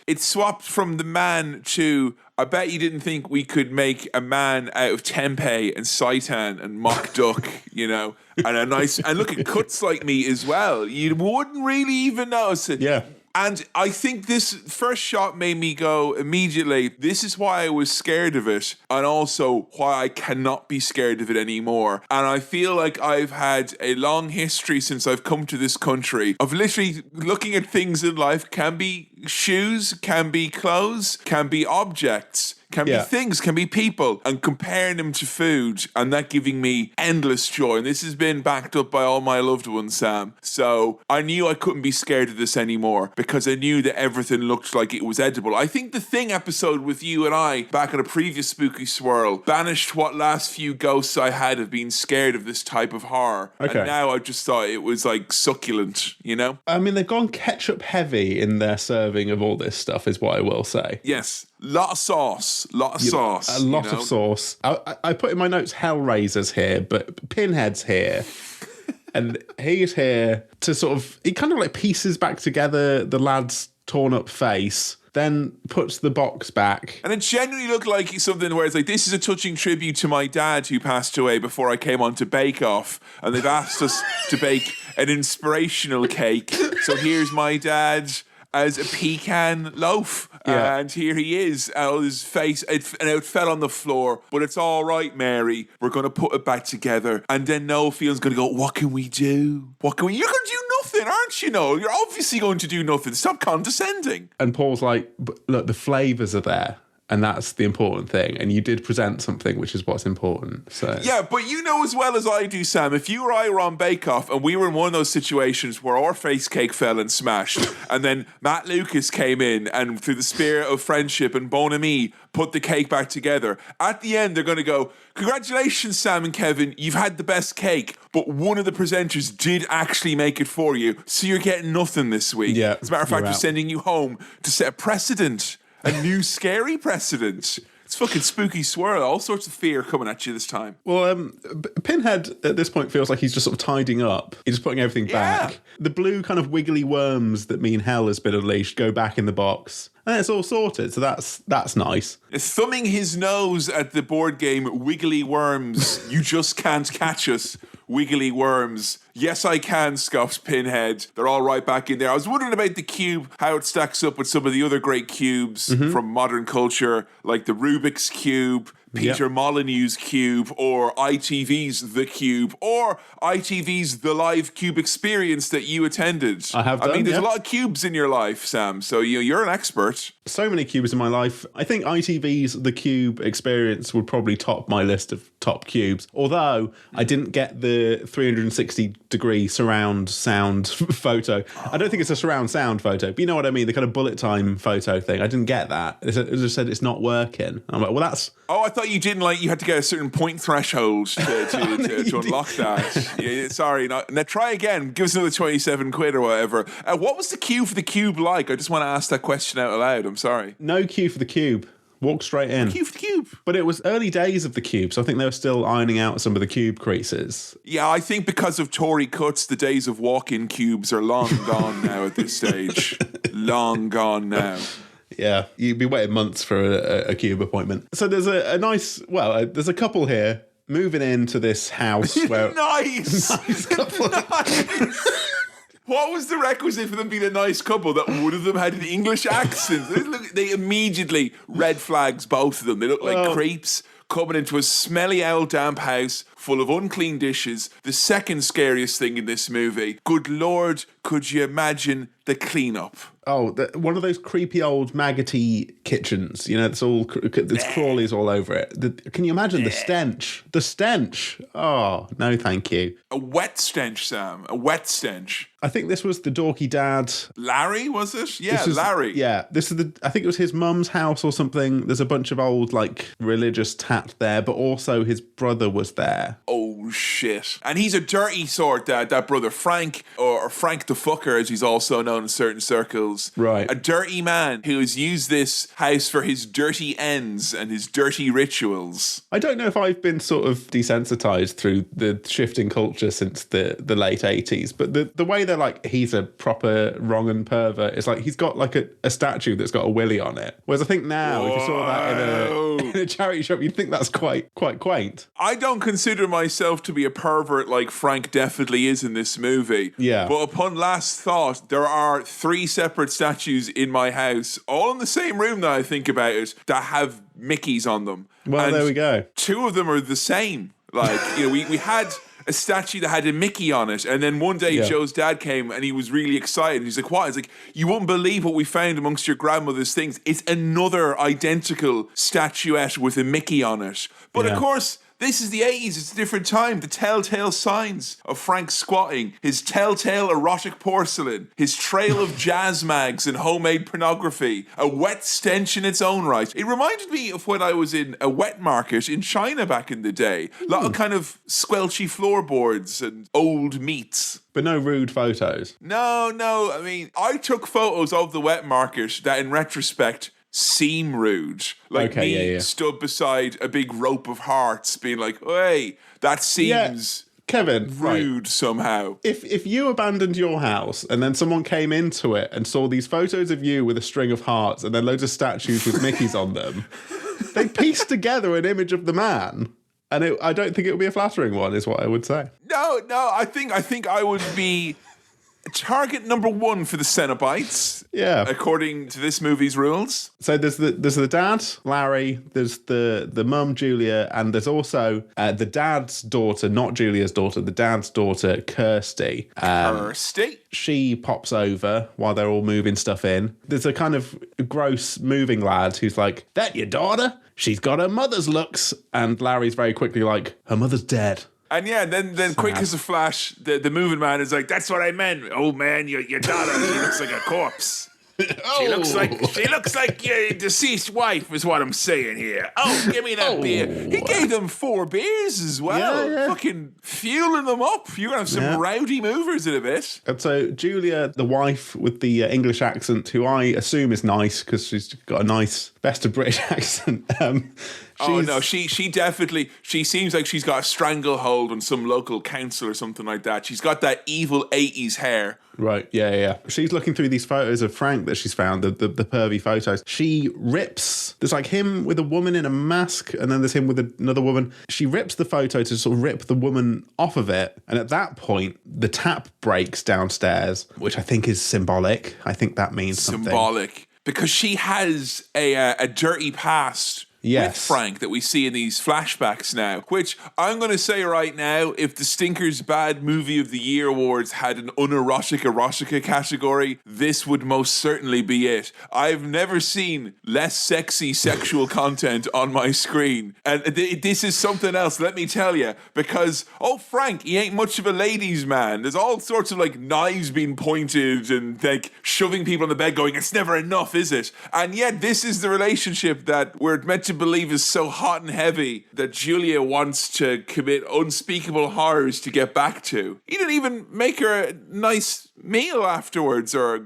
S2: it's swapped from the man to... I bet you didn't think we could make a man out of tempeh and seitan and mock duck, and a nice... And look, it cuts like meat as well. You wouldn't really even notice it.
S1: Yeah.
S2: And I think this first shot made me go immediately, this is why I was scared of it, and also why I cannot be scared of it anymore. And I feel like I've had a long history since I've come to this country of literally looking at things in life, can be shoes, can be clothes, can be objects, can be things, can be people, and comparing them to food, and that giving me endless joy. And this has been backed up by all my loved ones, Sam. So I knew I couldn't be scared of this anymore because I knew that everything looked like it was edible. I think the Thing episode with you and I back at a previous Spooky Swirl banished what last few ghosts I had of being scared of this type of horror. Okay. And now I just thought it was like succulent, you know?
S1: I mean, they've gone ketchup heavy in their serving of all this stuff, is what I will say.
S2: Yes. Lot of sauce. A lot of
S1: sauce. I put in my notes Hellraisers here, but Pinhead's here. And he's here to sort of, he kind of like pieces back together the lad's torn up face, then puts the box back.
S2: And it genuinely looked like something where it's like, this is a touching tribute to my dad who passed away before I came on to Bake Off. And they've asked us to bake an inspirational cake. So here's my dad as a pecan loaf. Yeah. And here he is, out his face, and it fell on the floor. But it's all right, Mary. We're going to put it back together. And then Noel Field's going to go, what can we do? You're going to do nothing, aren't you, Noel? You're obviously going to do nothing. Stop condescending.
S1: And Paul's like, look, the flavours are there. And that's the important thing. And you did present something, which is what's important. So
S2: yeah, but you know as well as I do, Sam, if you or I were on Bake Off and we were in one of those situations where our face cake fell and smashed, and then Matt Lucas came in and through the spirit of friendship and bon ami put the cake back together, at the end they're going to go, congratulations, Sam and Kevin, you've had the best cake, but one of the presenters did actually make it for you, so you're getting nothing this week.
S1: Yeah,
S2: as a matter of fact, we're sending you home to set a precedent. A new scary precedent. It's fucking Spooky Swirl. All sorts of fear coming at you this time.
S1: Well, Pinhead at this point feels like he's just sort of tidying up. He's just putting everything back. The blue kind of wiggly worms that mean hell has been unleashed go back in the box. And it's all sorted, so that's nice.
S2: Thumbing his nose at the board game Wiggly Worms. You just can't catch us. Wiggly Worms. Yes, I can, scoffs Pinhead. They're all right back in there. I was wondering about the cube, how it stacks up with some of the other great cubes from modern culture, like the Rubik's Cube, Peter Molyneux's Cube, or ITV's The Cube, or ITV's The Live Cube Experience that you attended.
S1: I mean,
S2: there's a lot of cubes in your life, Sam, so you're an expert.
S1: So many cubes in my life. I think ITV's The Cube Experience would probably top my list of top cubes, although I didn't get the 360-degree surround sound photo. I don't think it's a surround sound photo, but you know what I mean, the kind of bullet time photo thing. I didn't get that. It just said it's not working. And I'm like, well, that's...
S2: Oh, I thought you didn't you had to get a certain point threshold to unlock that. Yeah, sorry. Now try again. Give us another 27 quid or whatever. What was the queue for the cube like? I just want to ask that question out loud. I'm sorry.
S1: No queue for the cube. Walk straight in.
S2: Queue for the cube.
S1: But it was early days of the cube, so I think they were still ironing out some of the cube creases.
S2: Yeah, I think because of Tory cuts, the days of walk-in cubes are long gone now at this stage. Long gone now.
S1: Yeah, you'd be waiting months for a cube appointment. So there's there's a couple here moving into this house where...
S2: Nice couple. Nice. What was the requisite for them being a nice couple that one of them had an English accent? They immediately red flags, both of them. They look like creeps coming into a smelly old damp house full of unclean dishes. The second scariest thing in this movie. Good Lord, could you imagine the cleanup?
S1: Oh, one of those creepy old maggoty kitchens. You know, there's crawlies all over it. Can you imagine the stench? The stench. Oh, no, thank you.
S2: A wet stench, Sam. A wet stench.
S1: I think this was the dorky dad.
S2: Larry, was it? Yeah, Larry.
S1: Yeah, I think it was his mum's house or something. There's a bunch of old, religious tat there, but also his brother was there.
S2: Oh, shit. And he's a dirty sort, that brother Frank, or Frank the Fucker, as he's also known in certain circles.
S1: Right.
S2: A dirty man who has used this house for his dirty ends and his dirty rituals.
S1: I don't know if I've been sort of desensitized through the shifting culture since the late 80s, but the way they're like, he's a proper wrong and pervert, it's like he's got a statue that's got a willy on it. Whereas I think now, if you saw that in a charity shop, you'd think that's quite quaint.
S2: I don't consider myself to be a pervert like Frank definitely is in this movie.
S1: Yeah.
S2: But upon last thought, there are 3 separate statues in my house, all in the same room now I think about it, that have Mickeys on them.
S1: Well,
S2: and
S1: there we go.
S2: 2 of them are the same. Like, we had a statue that had a Mickey on it, and then one day Joe's dad came and he was really excited. He's like, what? He's like, you won't believe what we found amongst your grandmother's things. It's another identical statuette with a Mickey on it. But of course, this is the 80s, it's a different time. The telltale signs of Frank squatting, his telltale erotic porcelain, his trail of jazz mags and homemade pornography, a wet stench in its own right. It reminded me of when I was in a wet market in China back in the day. A lot of kind of squelchy floorboards and old meats.
S1: But no rude photos.
S2: No. I mean, I took photos of the wet market that in retrospect seem rude. Like stood beside a big rope of hearts being like, hey, that seems
S1: Kevin,
S2: rude somehow.
S1: If you abandoned your house and then someone came into it and saw these photos of you with a string of hearts and then loads of statues with Mickeys on them, they pieced together an image of the man. And I don't think it would be a flattering one, is what I would say.
S2: No, I think I would be target number 1 for the Cenobites.
S1: Yeah.
S2: According to this movie's rules.
S1: So there's the dad, Larry, there's the mum, Julia, and there's also the dad's daughter, not Julia's daughter, the dad's daughter, Kirsty.
S2: Kirsty?
S1: She pops over while they're all moving stuff in. There's a kind of gross moving lad who's like, that your daughter? She's got her mother's looks. And Larry's very quickly like, her mother's dead.
S2: And then quick as a flash, the moving man is like, that's what I meant. Oh man, your daughter, she looks like a corpse. She looks like your deceased wife is what I'm saying here. Oh, give me that beer. He gave them 4 beers as well.
S1: Yeah.
S2: Fucking fueling them up. You're going to have some rowdy movers in a bit.
S1: And so Julia, the wife with the English accent, who I assume is nice because she's got a nice best of British accent.
S2: She definitely, she seems like she's got a stranglehold on some local council or something like that. She's got that evil 80s hair.
S1: Right, yeah. She's looking through these photos of Frank that she's found, the pervy photos. She rips, there's like him with a woman in a mask, and then there's him with another woman. She rips the photo to sort of rip the woman off of it. And at that point, the tap breaks downstairs, which I think is symbolic. I think that means something.
S2: Symbolic. Because she has a dirty past. With Frank that we see in these flashbacks now, which I'm going to say right now, if the Stinkers Bad Movie of the Year Awards had an unerotic erotica category, this would most certainly be it. I've never seen less sexy sexual content on my screen. And this is something else, let me tell you, because, Frank, he ain't much of a ladies' man. There's all sorts of like knives being pointed and like shoving people on the bed going, it's never enough, is it? And yet this is the relationship that we're meant to believe is so hot and heavy that Julia wants to commit unspeakable horrors to get back to. He didn't even make her a nice meal afterwards, or,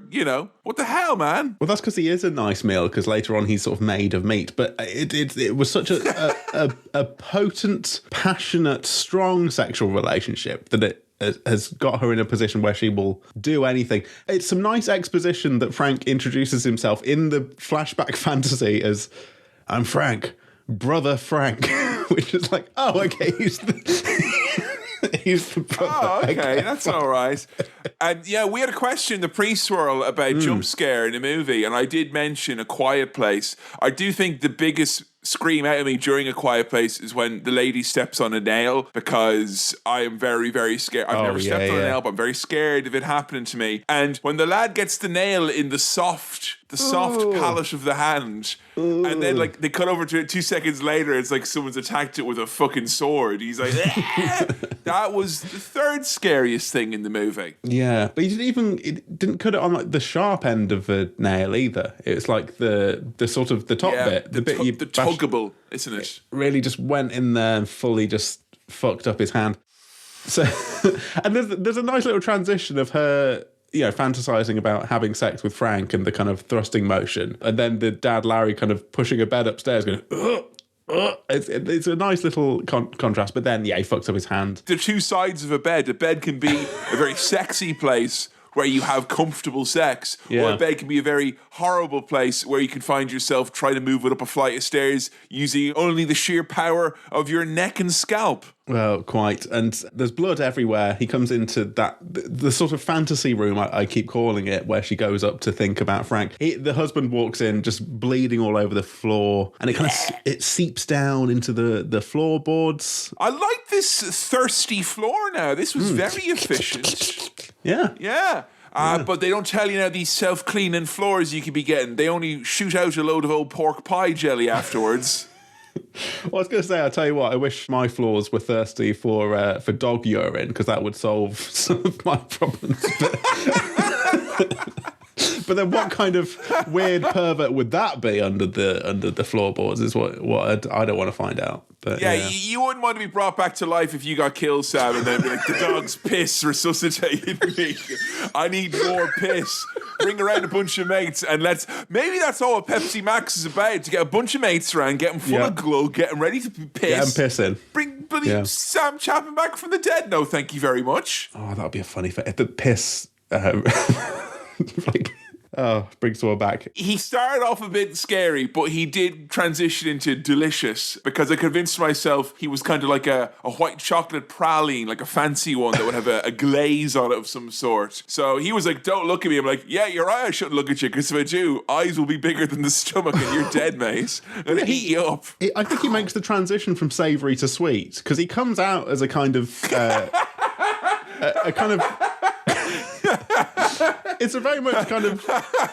S2: what the hell, man?
S1: Well, that's because he is a nice meal, because later on he's sort of made of meat. But it was such a potent, passionate, strong sexual relationship that it has got her in a position where she will do anything. It's some nice exposition that Frank introduces himself in the flashback fantasy as, I'm Frank, brother Frank, which is like, okay, he's the brother.
S2: Oh, okay, that's all right. And we had a question in the pre-swirl about jump scare in the movie, and I did mention A Quiet Place. I do think the biggest scream out of me during A Quiet Place is when the lady steps on a nail, because I am very, very scared. I've never stepped on a nail, but I'm very scared of it happening to me. And when the lad gets the nail in the soft palate of the hand, and then like they cut over to it 2 seconds later, it's like someone's attacked it with a fucking sword. He's like, that was the third scariest thing in the movie.
S1: Yeah, but he didn't cut it on like the sharp end of a nail either. It's like the sort of the top bit, the bit
S2: the tuggable, isn't it?
S1: It really just went in there and fully just fucked up his hand. So, and there's a nice little transition of her, fantasizing about having sex with Frank and the kind of thrusting motion, and then the dad Larry kind of pushing a bed upstairs, going, It's a nice little contrast, but then he fucks up his hand.
S2: The two sides of a bed. A bed can be a very sexy place, where you have comfortable sex, or a bed can be a very horrible place where you can find yourself trying to move it up a flight of stairs using only the sheer power of your neck and scalp.
S1: Well, quite. And there's blood everywhere. He comes into the sort of fantasy room, I keep calling it, where she goes up to think about Frank. The husband walks in just bleeding all over the floor, and it kind of it seeps down into the floorboards.
S2: I like this thirsty floor now. This was very efficient.
S1: Yeah.
S2: But they don't tell you now these self-cleaning floors you could be getting. They only shoot out a load of old pork pie jelly afterwards.
S1: Well, I was going to say, I'll tell you what, I wish my floors were thirsty for dog urine, because that would solve some of my problems. But then what kind of weird pervert would that be under the floorboards is what I don't want to find out. But,
S2: you wouldn't want to be brought back to life if you got killed, Sam, and then be like, the dog's piss resuscitated me. I need more piss. Bring around a bunch of mates and maybe that's all what Pepsi Max is about, to get a bunch of mates around, get them full of glow, get them ready to piss.
S1: Get them pissing.
S2: Bring bloody Sam Chapman back from the dead. No, thank you very much.
S1: Oh, that would be a funny thing. If the piss... brings someone back.
S2: He started off a bit scary, but he did transition into delicious, because I convinced myself he was kind of like a white chocolate praline, like a fancy one that would have a glaze on it of some sort. So he was like, don't look at me. I'm like, yeah, you're right, I shouldn't look at you, because if I do, eyes will be bigger than the stomach and you're dead, mate. And eat you up.
S1: I think he makes the transition from savoury to sweet, because he comes out as a kind of... a kind of... It's a very much kind of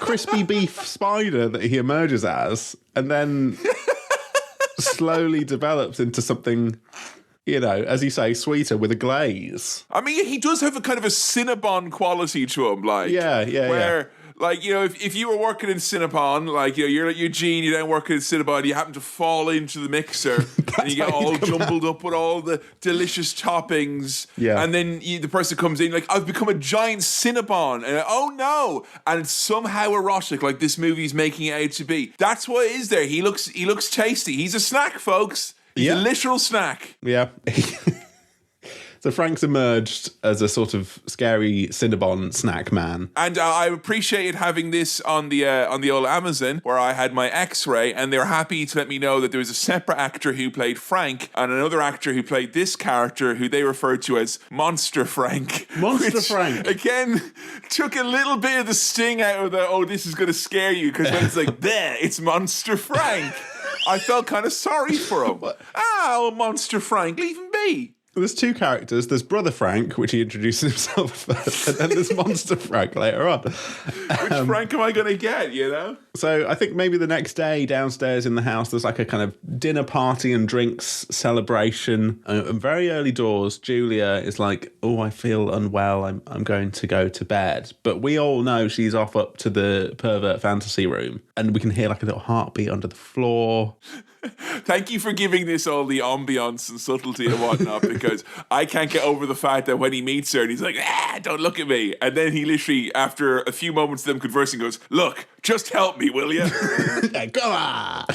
S1: crispy beef spider that he emerges as, and then slowly develops into something, as you say, sweeter with a glaze.
S2: I mean, he does have a kind of a Cinnabon quality to him, like.
S1: Yeah.
S2: Like, if you were working in Cinnabon, like, you're like Eugene, you're down working in Cinnabon, you happen to fall into the mixer and you get all jumbled up with all the delicious toppings.
S1: Yeah.
S2: And then the person comes in, like, I've become a giant Cinnabon. And oh no. And it's somehow erotic, like this movie's making it out to be. That's what it is there. He looks tasty. He's a snack, folks. He's a literal snack.
S1: Yeah. So Frank's emerged as a sort of scary Cinnabon snack man.
S2: And I appreciated having this on the old Amazon, where I had my X-ray, and they were happy to let me know that there was a separate actor who played Frank and another actor who played this character, who they referred to as Monster Frank.
S1: Monster Frank.
S2: Again, took a little bit of the sting out of this is going to scare you, because when it's like, there, it's Monster Frank. I felt kind of sorry for him. Monster Frank, leave him be.
S1: There's two characters. There's Brother Frank, which he introduces himself first, and then there's Monster Frank later on.
S2: Which Frank am I going to get,
S1: So I think maybe the next day downstairs in the house, there's like a kind of dinner party and drinks celebration. And very early doors, Julia is like, oh, I feel unwell. I'm going to go to bed. But we all know she's off up to the pervert fantasy room. And we can hear like a little heartbeat under the floor.
S2: Thank you for giving this all the ambiance and subtlety and whatnot, because I can't get over the fact that when he meets her and he's like, don't look at me. And then he literally, after a few moments of them conversing, goes, look, just help me, will you?
S1: Come on.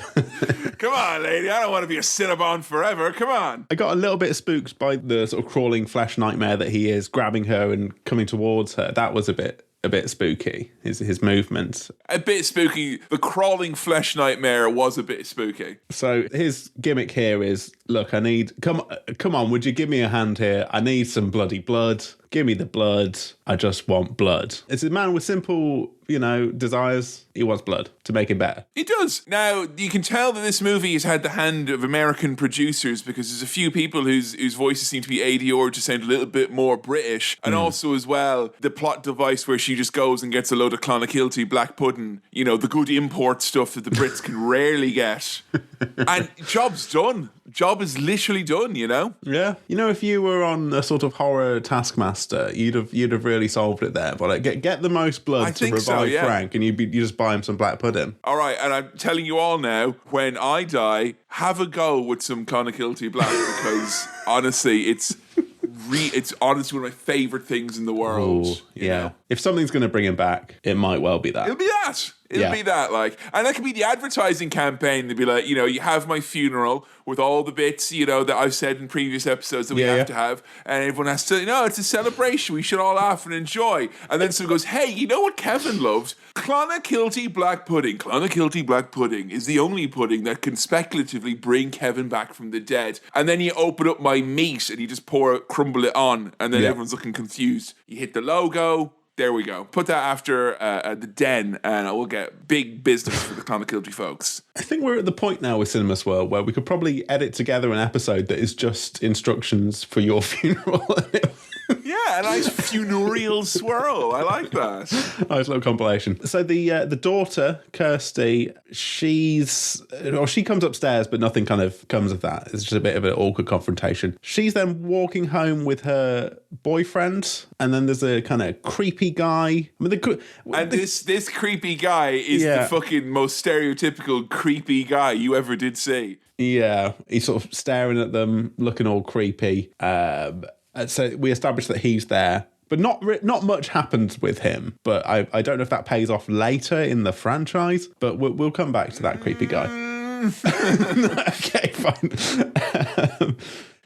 S2: Come on, lady. I don't want to be a Cinnabon forever. Come on.
S1: I got a little bit spooked by the sort of crawling flesh nightmare that he is, grabbing her and coming towards her. That was a bit spooky, his movements.
S2: A bit spooky. The crawling flesh nightmare was a bit spooky.
S1: So his gimmick here is, look, I need... Come on, would you give me a hand here? I need some bloody blood. Give me the blood. I just want blood. It's a man with simple, desires. He wants blood to make him better.
S2: He does. Now, you can tell that this movie has had the hand of American producers, because there's a few people whose voices seem to be ADR'd to sound a little bit more British. And also, as well, the plot device where she just goes and gets a load of Clonakilty black pudding, the good import stuff that the Brits can rarely get. And job's done. Job is literally done,
S1: Yeah. If you were on a sort of horror taskmaster, you'd have really solved it there. But get the most blood to revive Frank, and you just buy him some black pudding.
S2: All right, and I'm telling you all now, when I die, have a go with some Clonakilty black, because honestly, it's honestly one of my favourite things in the world.
S1: Ooh, yeah. If something's going to bring him back, it might well be that.
S2: It'll be that. It'll be that, like, and that could be the advertising campaign. They'd be like, you have my funeral with all the bits, that I've said in previous episodes that we have to have, and everyone has to, it's a celebration. We should all laugh and enjoy. And then someone goes, hey, you know what Kevin loved? Clonakilty black pudding. Clonakilty black pudding is the only pudding that can speculatively bring Kevin back from the dead. And then you open up my meat and you just crumble it on, and then everyone's looking confused. You hit the logo. There we go. Put that after the den, and we'll get big business for the Clonakilty folks.
S1: I think we're at the point now with Cinema Swirl where we could probably edit together an episode that is just instructions for your funeral.
S2: Yeah, a nice funereal swirl. I like that.
S1: Nice little compilation. So the daughter, Kirsty, she comes upstairs, but nothing kind of comes of that. It's just a bit of an awkward confrontation. She's then walking home with her boyfriend, and then there's a kind of creepy guy.
S2: This creepy guy is the fucking most stereotypical creepy guy you ever did see.
S1: Yeah, he's sort of staring at them, looking all creepy. So we established that he's there, but not much happens with him. But I don't know if that pays off later in the franchise, but we'll come back to that creepy guy. Okay, fine.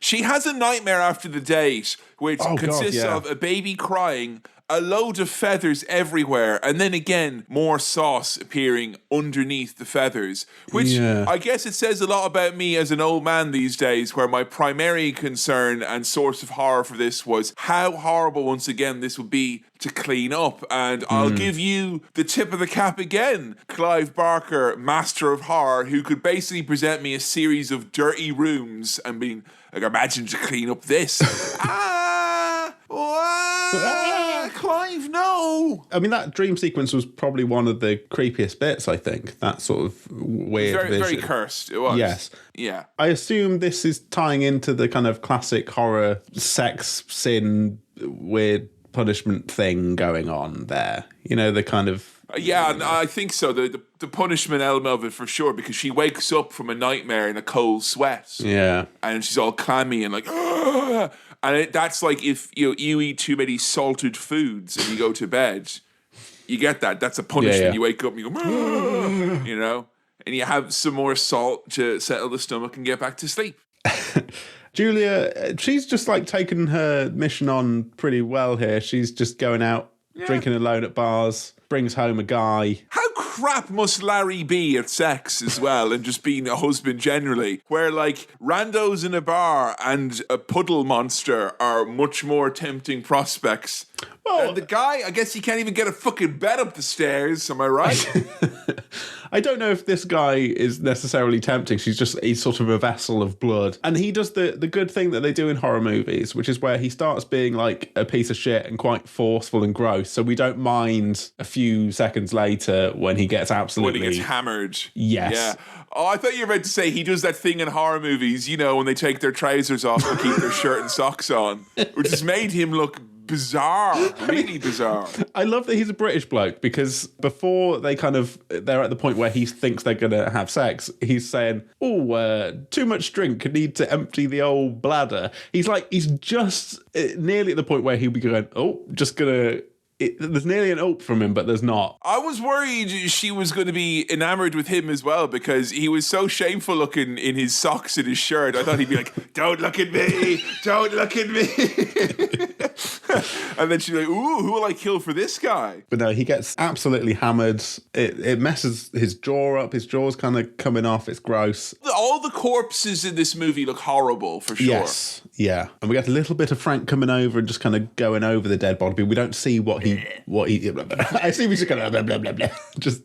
S2: She has a nightmare after the date, which consists of a baby crying, a load of feathers everywhere, and then again, more sauce appearing underneath the feathers, which I guess it says a lot about me as an old man these days, where my primary concern and source of horror for this was how horrible, once again, this would be to clean up. And I'll give you the tip of the cap again, Clive Barker, master of horror, who could basically present me a series of dirty rooms and being like, imagine to clean up this. Clive, no.
S1: I mean, that dream sequence was probably one of the creepiest bits, I think. That sort of weird vision.
S2: Very cursed, it was.
S1: Yes.
S2: Yeah.
S1: I assume this is tying into the kind of classic horror, sex, sin, weird punishment thing going on there. The kind of...
S2: Yeah, I think so. The punishment element of it for sure, because she wakes up from a nightmare in a cold sweat.
S1: Yeah.
S2: And she's all clammy and like... Argh! And that's like if you eat too many salted foods and you go to bed, you get that. That's a punishment. Yeah. You wake up and you go, and you have some more salt to settle the stomach and get back to sleep.
S1: Julia, she's just like taken her mission on pretty well here. She's just going out, drinking alone at bars, brings home a guy.
S2: How crap must Larry be at sex as well, and just being a husband generally, where like randos in a bar and a puddle monster are much more tempting prospects. Well, the guy, I guess he can't even get a fucking bed up the stairs, am I right?
S1: I don't know if this guy is necessarily tempting. He's sort of a vessel of blood. And he does the good thing that they do in horror movies, which is where he starts being like a piece of shit and quite forceful and gross. So we don't mind a few seconds later when he gets absolutely...
S2: When he gets hammered.
S1: Yes.
S2: Yeah. Oh, I thought you were about to say he does that thing in horror movies, when they take their trousers off and keep their shirt and socks on, which has made him look bizarre, really bizarre.
S1: I love that he's a British bloke, because before they're at the point where he thinks they're going to have sex, he's saying, too much drink, need to empty the old bladder. He's just nearly at the point where he'll be going, there's nearly an ope from him, but there's not.
S2: I was worried she was going to be enamored with him as well, because he was so shameful looking in his socks and his shirt. I thought he'd be like, don't look at me, don't look at me. And then she's like, ooh, who will I kill for this guy?
S1: But no, he gets absolutely hammered. It messes his jaw up. His jaw's kind of coming off. It's gross.
S2: All the corpses in this movie look horrible, for sure.
S1: Yes, yeah. And we get a little bit of Frank coming over and just kind of going over the dead body. We don't see what he I assume he's just going to blah, blah, blah, blah, just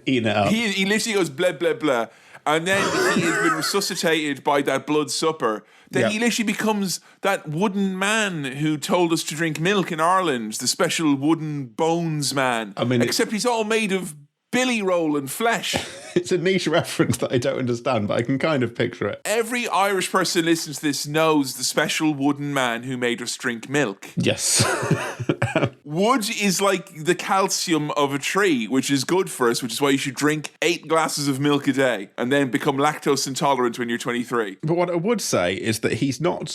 S1: eating it up.
S2: He literally goes blah, blah, blah. And then he has been resuscitated by that blood supper. Then he literally becomes that wooden man who told us to drink milk in Ireland, the special wooden bones man. I mean, except he's all made of billy roll and flesh.
S1: It's a niche reference that I don't understand, but I can kind of picture it.
S2: Every Irish person listening to this knows the special wooden man who made us drink milk.
S1: Yes.
S2: wood is like the calcium of a tree, which is good for us, which is why you should drink 8 glasses of milk a day and then become lactose intolerant when you're 23.
S1: But what I would say is that he's not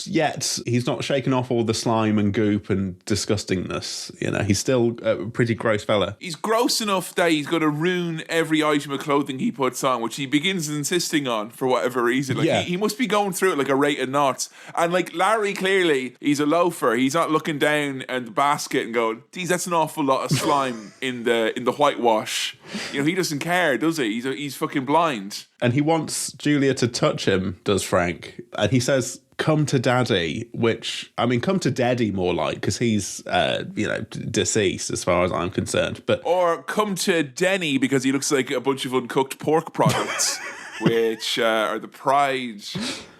S1: shaken off all the slime and goop and disgustingness. You know, he's still a pretty gross fella.
S2: He's gross enough that he's going to ruin every item of clothing he puts on, which he begins insisting on for whatever reason. Like he must be going through it like a rate of knots. And like Larry, clearly, he's a loafer. He's not looking down at the basket and going, geez, that's an awful lot of slime in the whitewash. You know, he doesn't care, does he? He's fucking blind.
S1: And he wants Julia to touch him, does Frank. And he says, come to daddy, which, I mean, come to daddy more like, because he's, deceased as far as I'm concerned.
S2: Or come to Denny, because he looks like a bunch of uncooked pork products, which are the pride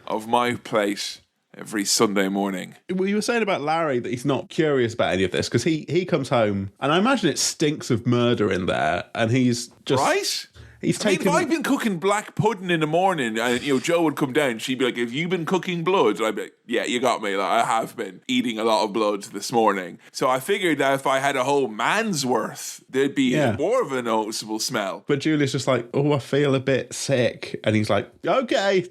S2: of my plate every Sunday morning.
S1: Well, you were saying about Larry that he's not curious about any of this, because he comes home, and I imagine it stinks of murder in there, and he's just...
S2: Right?
S1: If
S2: I've been cooking black pudding in the morning, and Joe would come down, she'd be like, "Have you been cooking blood?" And I'd be like, "Yeah, you got me. Like, I have been eating a lot of blood this morning." So I figured that if I had a whole man's worth, there'd be more of a noticeable smell.
S1: But Julia's just like, "Oh, I feel a bit sick," and he's like, "Okay,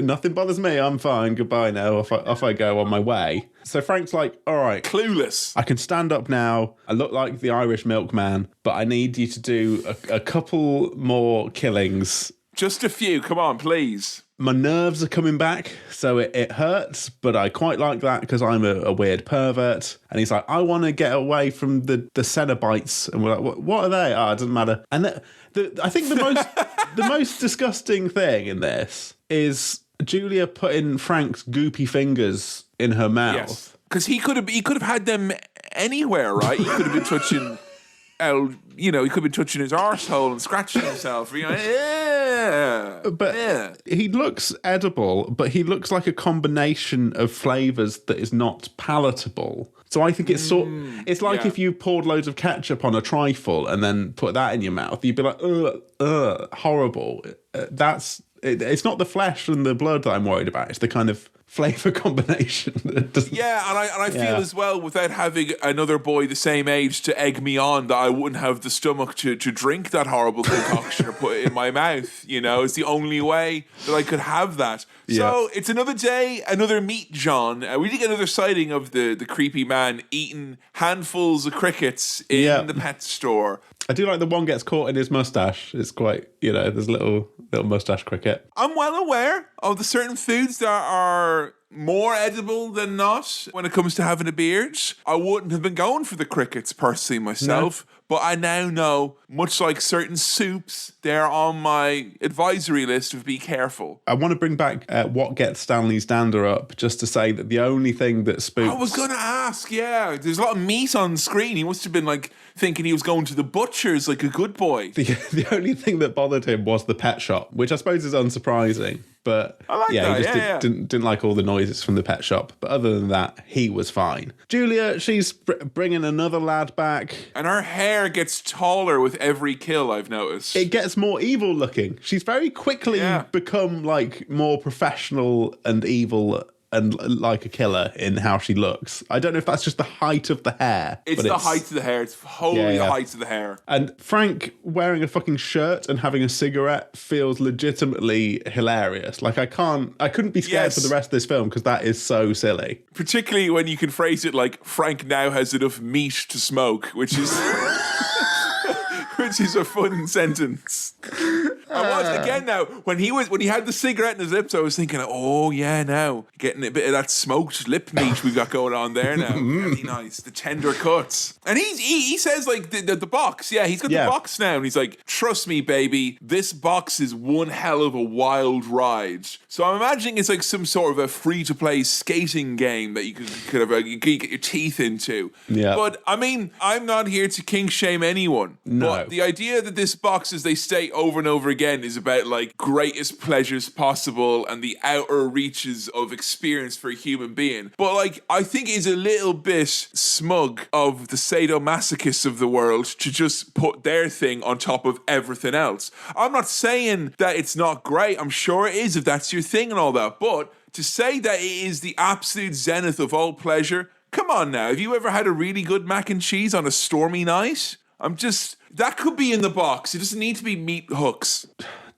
S1: nothing bothers me. I'm fine. Goodbye now. Off I go on my way." So Frank's like, all right.
S2: Clueless.
S1: I can stand up now. I look like the Irish milkman, but I need you to do a couple more killings.
S2: Just a few. Come on, please.
S1: My nerves are coming back, so it hurts, but I quite like that because I'm a weird pervert. And he's like, I want to get away from the Cenobites. And we're like, what are they? Oh, it doesn't matter. And I think the most disgusting thing in this is Julia putting Frank's goopy fingers in her mouth. Yes.
S2: Because he could have had them anywhere, right? He could have been touching he could have been touching his arsehole and scratching himself.
S1: But he looks edible, but he looks like a combination of flavours that is not palatable. So I think it's if you poured loads of ketchup on a trifle and then put that in your mouth, you'd be like, horrible. It's not the flesh and the blood that I'm worried about. It's the kind of flavour combination.
S2: I feel as well, without having another boy the same age to egg me on, that I wouldn't have the stomach to drink that horrible concoction or put it in my mouth. It's the only way that I could have that. Yeah. So it's another day, another meet John. We did get another sighting of the creepy man eating handfuls of crickets in the pet store.
S1: I do like the one gets caught in his mustache. It's quite, there's a little mustache cricket.
S2: I'm well aware of the certain foods that are more edible than not when it comes to having a beard. I wouldn't have been going for the crickets personally myself, but I now know, much like certain soups, they're on my advisory list of be careful.
S1: I want to bring back what gets Stanley's dander up, just to say that the only thing that spooks...
S2: I was going to ask, there's a lot of meat on screen. He must have been thinking he was going to the butcher's like a good boy.
S1: The only thing that bothered him was the pet shop, which I suppose is unsurprising. But
S2: I like that.
S1: He just didn't like all the noises from the pet shop. But other than that, he was fine. Julia, she's bringing another lad back.
S2: And her hair gets taller with every kill, I've noticed.
S1: It gets more evil looking. She's very quickly become more professional and evil and like a killer in how she looks. I don't know if that's just the height of the hair.
S2: It's the height of the hair. It's wholly the height of the hair.
S1: And Frank wearing a fucking shirt and having a cigarette feels legitimately hilarious. Like I couldn't be scared for the rest of this film because that is so silly.
S2: Particularly when you can phrase it like Frank now has enough meat to smoke, which is which is a fun sentence. I was again now when he had the cigarette in his lips. I was thinking, now getting a bit of that smoked lip meat we've got going on there now. Really nice, the tender cuts. And he says the box. Yeah, he's got the box now, and he's like, "Trust me, baby, this box is one hell of a wild ride." So I'm imagining it's like some sort of a free to play skating game that you could get your teeth into. Yeah. But I mean, I'm not here to kink shame anyone.
S1: No.
S2: But the idea that this box, as they state over and over again, is about greatest pleasures possible and the outer reaches of experience for a human being. But I think is a little bit smug of the sadomasochists of the world to just put their thing on top of everything else. I'm not saying that it's not great. I'm sure it is if that's your thing and all that. But to say that it is the absolute zenith of all pleasure, Come on now. Have you ever had a really good mac and cheese on a stormy night? That could be in the box. It doesn't need to be meat hooks.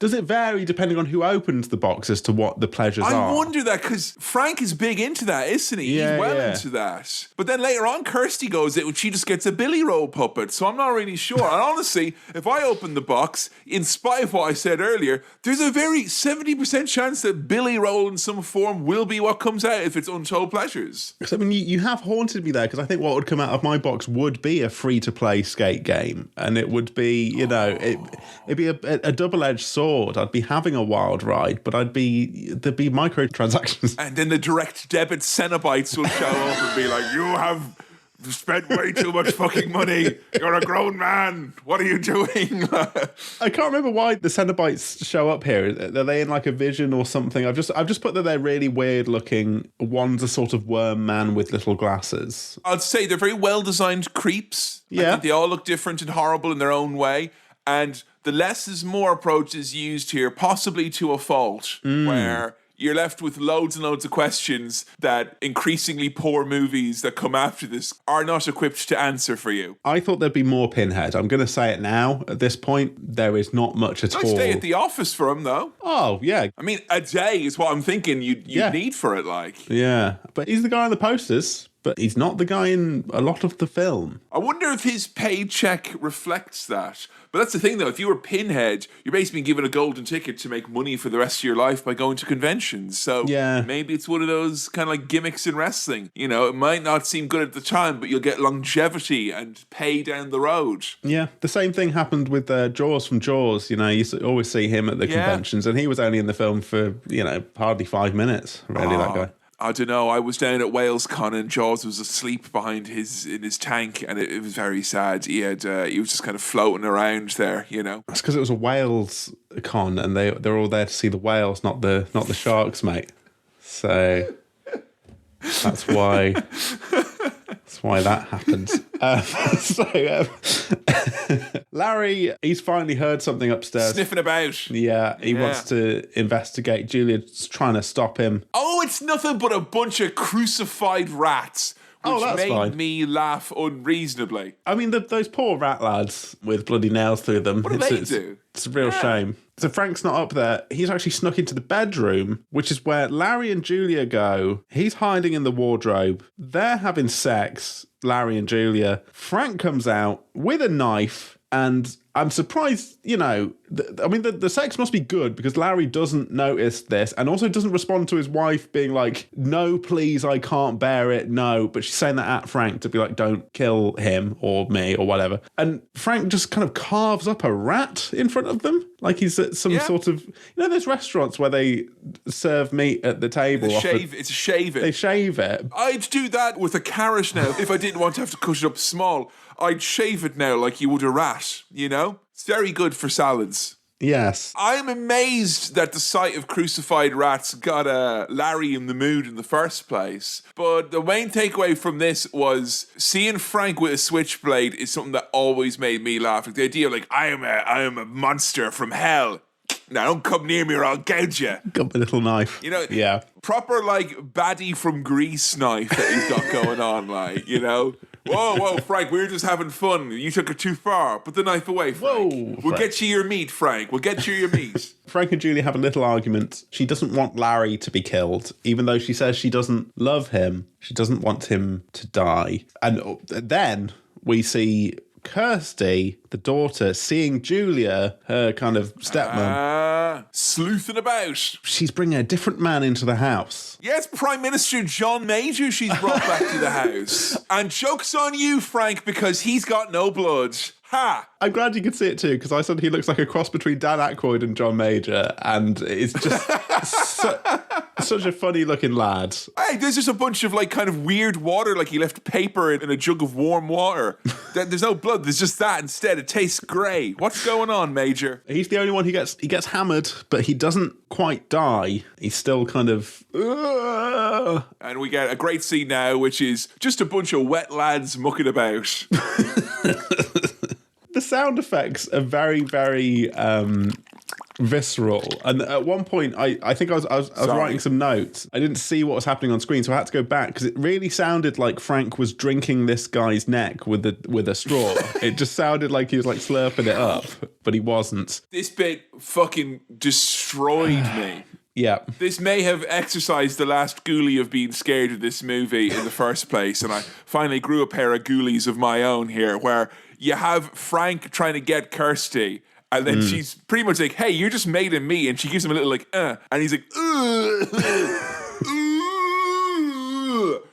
S1: Does it vary depending on who opens the box as to what the pleasures are?
S2: I wonder that, because Frank is big into that, isn't he?
S1: Yeah,
S2: He's well into that. But then later on, Kirsty goes it when she just gets a Billy Roll puppet. So I'm not really sure. And honestly, if I open the box, in spite of what I said earlier, there's a very 70% chance that Billy Roll in some form will be what comes out if it's Untold Pleasures.
S1: Because, I mean, you have haunted me there, because I think what would come out of my box would be a free-to-play skate game. And it would be, it'd be a double-edged sword. I'd be having a wild ride, but there'd be microtransactions.
S2: And then the direct debit Cenobites will show up and be like, you have spent way too much fucking money. You're a grown man. What are you doing?
S1: I can't remember why the Cenobites show up here. Are they in like a vision or something? I've just put that they're really weird looking. One's a sort of worm man with little glasses.
S2: I'd say they're very well-designed creeps.
S1: Yeah.
S2: I think they all look different and horrible in their own way. And the less is more approach is used here, possibly to a fault, where you're left with loads and loads of questions that increasingly poor movies that come after this are not equipped to answer for you.
S1: I thought there'd be more Pinhead. I'm going to say it now. At this point, there is not much at all.
S2: I'd stay at the office for him, though.
S1: Oh, yeah.
S2: I mean, a day is what I'm thinking you'd need for it, like.
S1: Yeah, but he's the guy on the posters. But he's not the guy in a lot of the film.
S2: I wonder if his paycheck reflects that. But that's the thing, though. If you were Pinhead, you're basically given a golden ticket to make money for the rest of your life by going to conventions. So maybe it's one of those kind of like gimmicks in wrestling. You know, it might not seem good at the time, but you'll get longevity and pay down the road.
S1: Yeah, the same thing happened with Jaws from Jaws. You know, you always see him at the conventions, and he was only in the film for, hardly 5 minutes, really, that guy.
S2: I don't know. I was down at WalesCon and Jaws was asleep in his tank, and it was very sad. He was just kind of floating around there,
S1: That's because it was a Wales con, and they're all there to see the whales, not the sharks, mate. So that's why that happened. Larry, he's finally heard something upstairs.
S2: Sniffing about.
S1: Yeah, he wants to investigate. Julia's trying to stop him.
S2: Oh, it's nothing but a bunch of crucified rats, which made me laugh unreasonably.
S1: I mean, those poor rat lads with bloody nails through them.
S2: What do they do?
S1: It's a real shame. So Frank's not up there. He's actually snuck into the bedroom, which is where Larry and Julia go. He's hiding in the wardrobe. They're having sex, Larry and Julia. Frank comes out with a knife, and I'm surprised, the sex must be good because Larry doesn't notice this and also doesn't respond to his wife being like, no, please, I can't bear it, no. But she's saying that at Frank to be like, don't kill him or me or whatever. And Frank just kind of carves up a rat in front of them. Like he's at some sort of, those restaurants where they serve meat at the table.
S2: It's a shave it.
S1: They shave it.
S2: I'd do that with a carrot now if I didn't want to have to cut it up small. I'd shave it now like you would a rat, It's very good for salads.
S1: Yes.
S2: I'm amazed that the sight of crucified rats got Larry in the mood in the first place. But the main takeaway from this was seeing Frank with a switchblade is something that always made me laugh. Like the idea of like, I am a monster from hell. Now don't come near me or I'll gouge you.
S1: Got my little knife. Yeah.
S2: Proper like baddie from Grease knife that he's got going on, like, Whoa, Frank, we were just having fun. You took it too far. Put the knife away, Frank.
S1: Whoa,
S2: we'll get you your meat, Frank. We'll get you your meat.
S1: Frank and Julia have a little argument. She doesn't want Larry to be killed, even though she says she doesn't love him. She doesn't want him to die. And then we see Kirsty, the daughter, seeing Julia, her kind of stepmom,
S2: sleuthing about.
S1: She's bringing a different man into the house.
S2: Yes, Prime Minister John Major she's brought back to the house. And joke's on you, Frank, because he's got no blood. Ha!
S1: I'm glad you could see it too, because I said he looks like a cross between Dan Aykroyd and John Major, and it's just such a funny looking lad.
S2: Hey, there's just a bunch of like kind of weird water, like he left paper in a jug of warm water. There's no blood, there's just that instead. It tastes grey. What's going on, Major?
S1: He's the only one who gets hammered, but he doesn't quite die. He's still kind of...
S2: And we get a great scene now, which is just a bunch of wet lads mucking about.
S1: The sound effects are very, very visceral. And at one point, I think I was writing some notes. I didn't see what was happening on screen, so I had to go back because it really sounded like Frank was drinking this guy's neck with a straw. It just sounded like he was like slurping it up, but he wasn't.
S2: This bit fucking destroyed me.
S1: Yeah.
S2: This may have exercised the last ghoulie of being scared of this movie in the first place, and I finally grew a pair of ghoulies of my own here, where you have Frank trying to get Kirsty, and then she's pretty much like, hey, you're just made of me, and she gives him a little like, and he's like,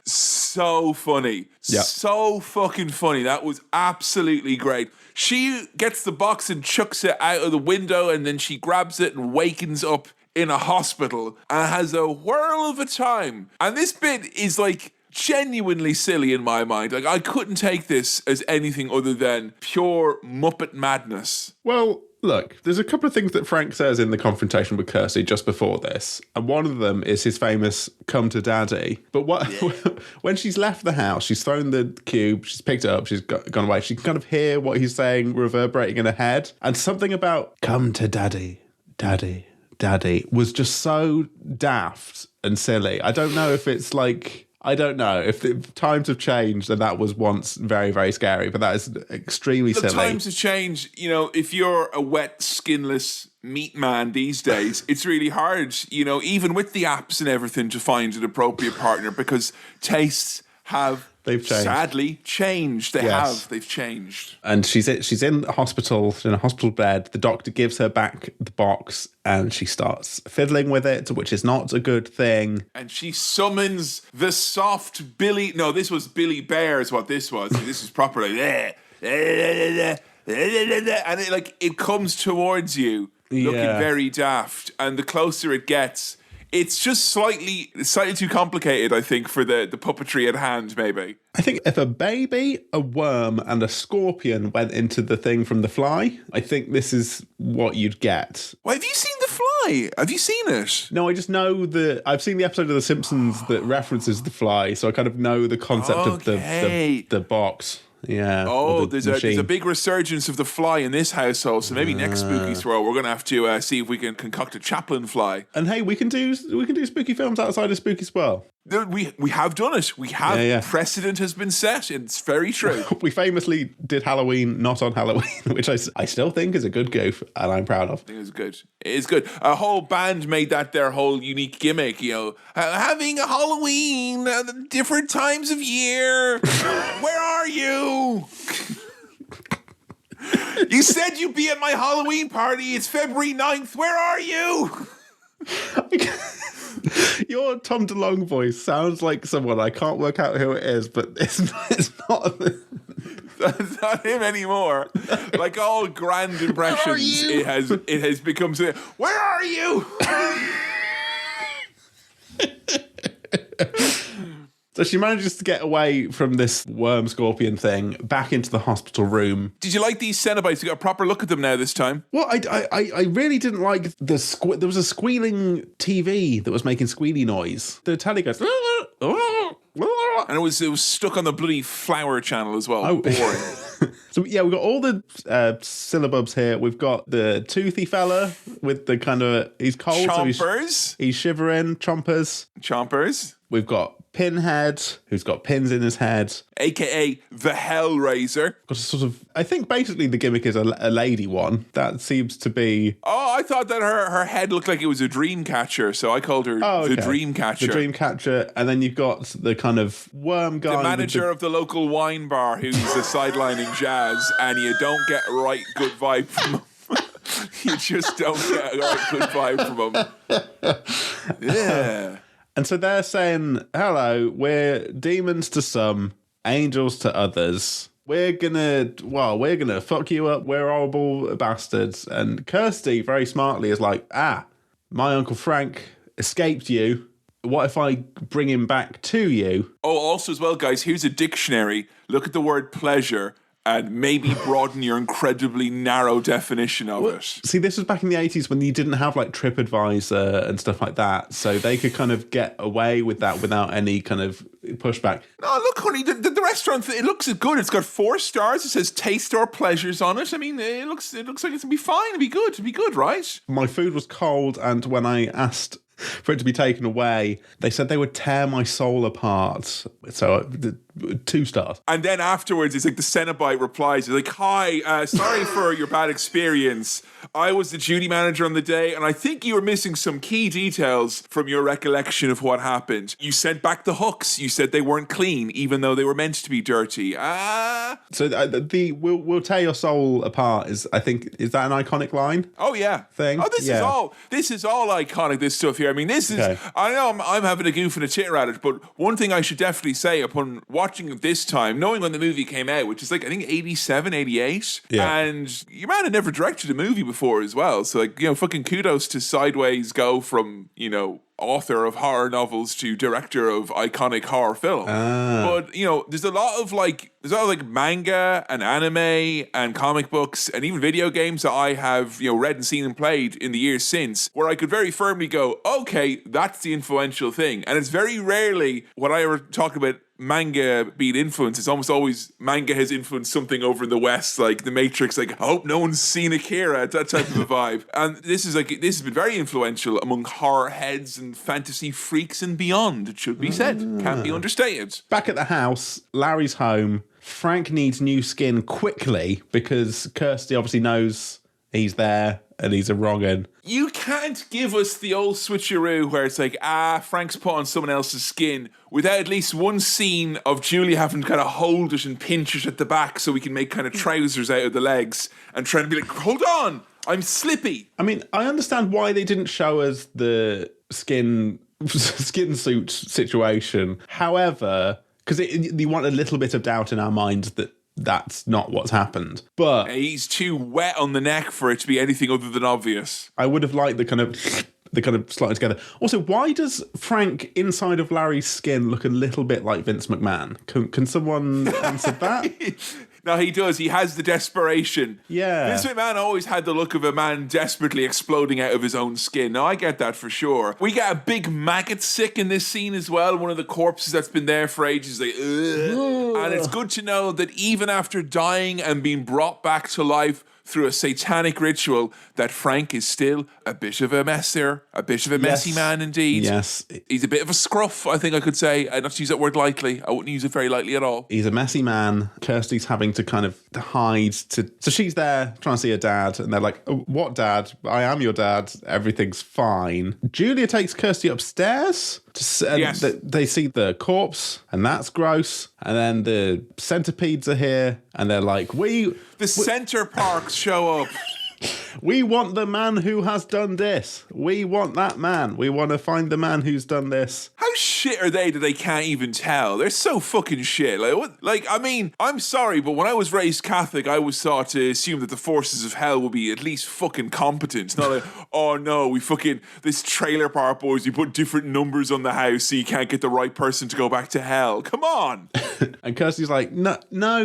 S2: so funny.
S1: Yeah.
S2: So fucking funny. That was absolutely great. She gets the box and chucks it out of the window, and then she grabs it and wakens up in a hospital and has a whirl of a time. And this bit is like genuinely silly in my mind. Like, I couldn't take this as anything other than pure Muppet madness.
S1: Well, look, there's a couple of things that Frank says in the confrontation with Kirsty just before this. And one of them is his famous "come to daddy." But when she's left the house, she's thrown the cube, she's picked it up, she's gone away. She can kind of hear what he's saying reverberating in her head. And something about "come to daddy, daddy, daddy" was just so daft and silly. I don't know if it's like... I don't know if the times have changed, and that was once very, very scary, but that is extremely silly.
S2: The times have changed. You know, if you're a wet, skinless meat man these days, it's really hard, you know, even with the apps and everything, to find an appropriate partner, because tastes have sadly changed. They've changed.
S1: And she's in a hospital, in a hospital bed. The doctor gives her back the box and she starts fiddling with it, which is not a good thing.
S2: And she summons the soft Billy. No, this was Billy Bear is what this was. This is proper like, and it comes towards you looking very daft. And the closer it gets, it's just slightly too complicated, I think, for the puppetry at hand, maybe.
S1: I think if a baby, a worm, and a scorpion went into the thing from The Fly, I think this is what you'd get.
S2: Well, have you seen The Fly? Have you seen it?
S1: No, I just know I've seen the episode of The Simpsons that references The Fly, so I kind of know the concept of the box. Yeah.
S2: Oh, there's a big resurgence of The Fly in this household. So maybe next Spooky Throw, we're going to have to see if we can concoct a Chaplin fly.
S1: And hey, we can do spooky films outside of Spooky Swirl.
S2: We have done it. We have. Precedent has been set. It's very true.
S1: We famously did Halloween not on Halloween, which I still think is a good goof, and I'm proud of.
S2: I think it's good. It is good. A whole band made that their whole unique gimmick. You know, having a Halloween, different times of year. Where are you? You said you'd be at my Halloween party. It's February 9th. Where are you?
S1: Your Tom DeLonge voice sounds like someone, I can't work out who it is, but it's not.
S2: That's not him anymore. Like all grand impressions, it has become. Where are you?
S1: So she manages to get away from this worm scorpion thing back into the hospital room.
S2: Did you like these Cenobites? You got a proper look at them now this time.
S1: Well, I really didn't like there was a squealing TV that was making squealy noise. The telly goes...
S2: And it was stuck on the bloody Flower channel as well. Oh. Boring.
S1: So yeah, we've got all the syllabubs here. We've got the toothy fella with the kind of... He's cold.
S2: Chompers.
S1: So he's shivering. Chompers. We've got Pinhead, who's got pins in his head.
S2: AKA the Hellraiser.
S1: Got a sort of... I think basically the gimmick is a lady one. That seems to be...
S2: Oh, I thought that her head looked like it was a dream catcher, so I called her the dream catcher.
S1: The dream catcher. And then you've got the kind of worm guy.
S2: The manager of the local wine bar who's sidelining jazz, and you don't get a right good vibe from him. You just don't get a right good vibe from him. Yeah.
S1: And so they're saying, hello, we're demons to some, angels to others. We're gonna fuck you up. We're horrible bastards. And Kirsty very smartly is like, my Uncle Frank escaped you. What if I bring him back to you?
S2: Oh, also as well, guys, here's a dictionary. Look at the word pleasure and maybe broaden your incredibly narrow definition of it.
S1: See, this was back in the 80s when you didn't have like TripAdvisor and stuff like that. So they could kind of get away with that without any kind of pushback.
S2: No, look, honey, the restaurant, it looks good. It's got 4 stars. It says taste our pleasures on it. I mean, it looks like it's going to be fine. It'll be good, right?
S1: My food was cold, and when I asked for it to be taken away, they said they would tear my soul apart. So 2 stars.
S2: And then afterwards, it's like the Cenobite replies, it's like, hi, sorry for your bad experience. I was the duty manager on the day, and I think you were missing some key details from your recollection of what happened. You sent back the hooks. You said they weren't clean, even though they were meant to be dirty.
S1: So the we'll tear your soul apart is that an iconic line?
S2: Oh yeah,
S1: thing.
S2: Oh, this is all iconic. This stuff here. I mean, this is. Okay. I know I'm having a goof and a titter at it, but one thing I should definitely say upon watching it this time, knowing when the movie came out, which is like I think 87, 88, and your man had never directed a movie before as well. So like fucking kudos to Sideways go from author of horror novels to director of iconic horror film. But there's a lot of manga and anime and comic books and even video games that I have read and seen and played in the years since, where I could very firmly go, okay, that's the influential thing. And it's very rarely when I ever talk about manga being influenced, it's almost always manga has influenced something over in the West, like The Matrix, like I hope no one's seen Akira, that type of a vibe. And this has been very influential among horror heads and fantasy freaks and beyond, it should be said. Can't be understated.
S1: Back at the house, Larry's home. Frank needs new skin quickly because Kirsty obviously knows he's there and he's a wrong-un.
S2: You can't give us the old switcheroo where it's like, Frank's put on someone else's skin without at least one scene of Julie having to kind of hold it and pinch it at the back so we can make kind of trousers out of the legs and trying to be like, hold on, I'm slippy.
S1: I mean, I understand why they didn't show us the skin suit situation. However, because you want a little bit of doubt in our minds that that's not what's happened. But
S2: he's too wet on the neck for it to be anything other than obvious.
S1: I would have liked the kind of sliding together. Also, why does Frank inside of Larry's skin look a little bit like Vince McMahon? Can someone answer that?
S2: No, he does. He has the desperation.
S1: Yeah.
S2: Vince McMahon always had the look of a man desperately exploding out of his own skin. Now, I get that for sure. We get a big maggot sick in this scene as well. One of the corpses that's been there for ages. Like, and it's good to know that even after dying and being brought back to life through a satanic ritual, that Frank is still a bit of a messer, a bit of a messy man indeed.
S1: Yes.
S2: He's a bit of a scruff, I think I could say. Not to use that word lightly. I wouldn't use it very lightly at all.
S1: He's a messy man. Kirsty's having to kind of hide. So she's there trying to see her dad, and they're like, oh, what dad? I am your dad. Everything's fine. Julia takes Kirsty upstairs.
S2: Yes.
S1: They see the corpse, and that's gross. And then the centipedes are here, and they're like,
S2: The Center Parks show up.
S1: We want the man who has done this. We want that man. We want to find the man who's done this.
S2: How shit are they that they can't even tell? They're so fucking shit. I mean, I'm sorry, but when I was raised Catholic, I was taught to assume that the forces of hell will be at least fucking competent. Not like, oh no, this trailer park boys, we put different numbers on the house so you can't get the right person to go back to hell. Come on.
S1: And Kirsty's like, no,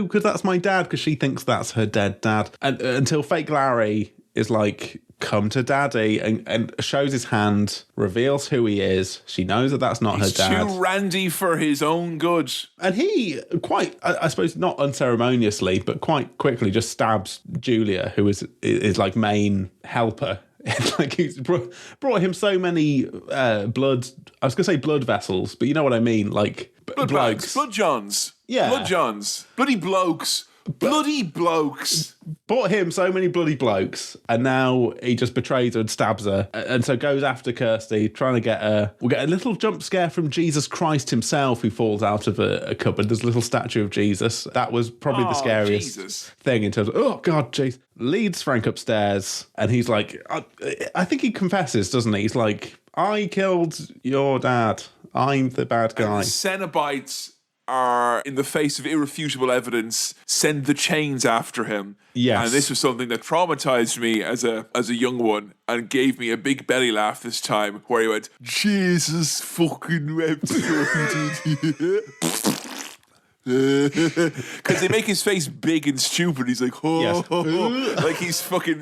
S1: because that's my dad, because she thinks that's her dead dad. And until fake Larry is like, come to daddy, and shows his hand, reveals who he is. She knows that that's not her dad.
S2: He's too randy for his own good.
S1: And he quite, I suppose, not unceremoniously, but quite quickly just stabs Julia, who is like main helper. Like he's brought him so many blood. I was going to say blood vessels, but you know what I mean, like
S2: blood blokes, blood johns,
S1: yeah,
S2: blood johns, bloody blokes. Bloody blokes.
S1: Bought him so many bloody blokes, and now he just betrays her and stabs her, and so goes after Kirsty, trying to get her. We'll get a little jump scare from Jesus Christ himself, who falls out of a cupboard. There's a little statue of Jesus. That was probably the scariest thing in terms of, oh God, jeez. Leads Frank upstairs, and he's like, I think he confesses, doesn't he? He's like, I killed your dad. I'm the bad guy.
S2: And the Cenobites are, in the face of irrefutable evidence, send the chains after him.
S1: Yes.
S2: And this was something that traumatized me as a young one and gave me a big belly laugh this time, where he went, Jesus fucking wept. Because they make his face big and stupid. He's like, like he's fucking,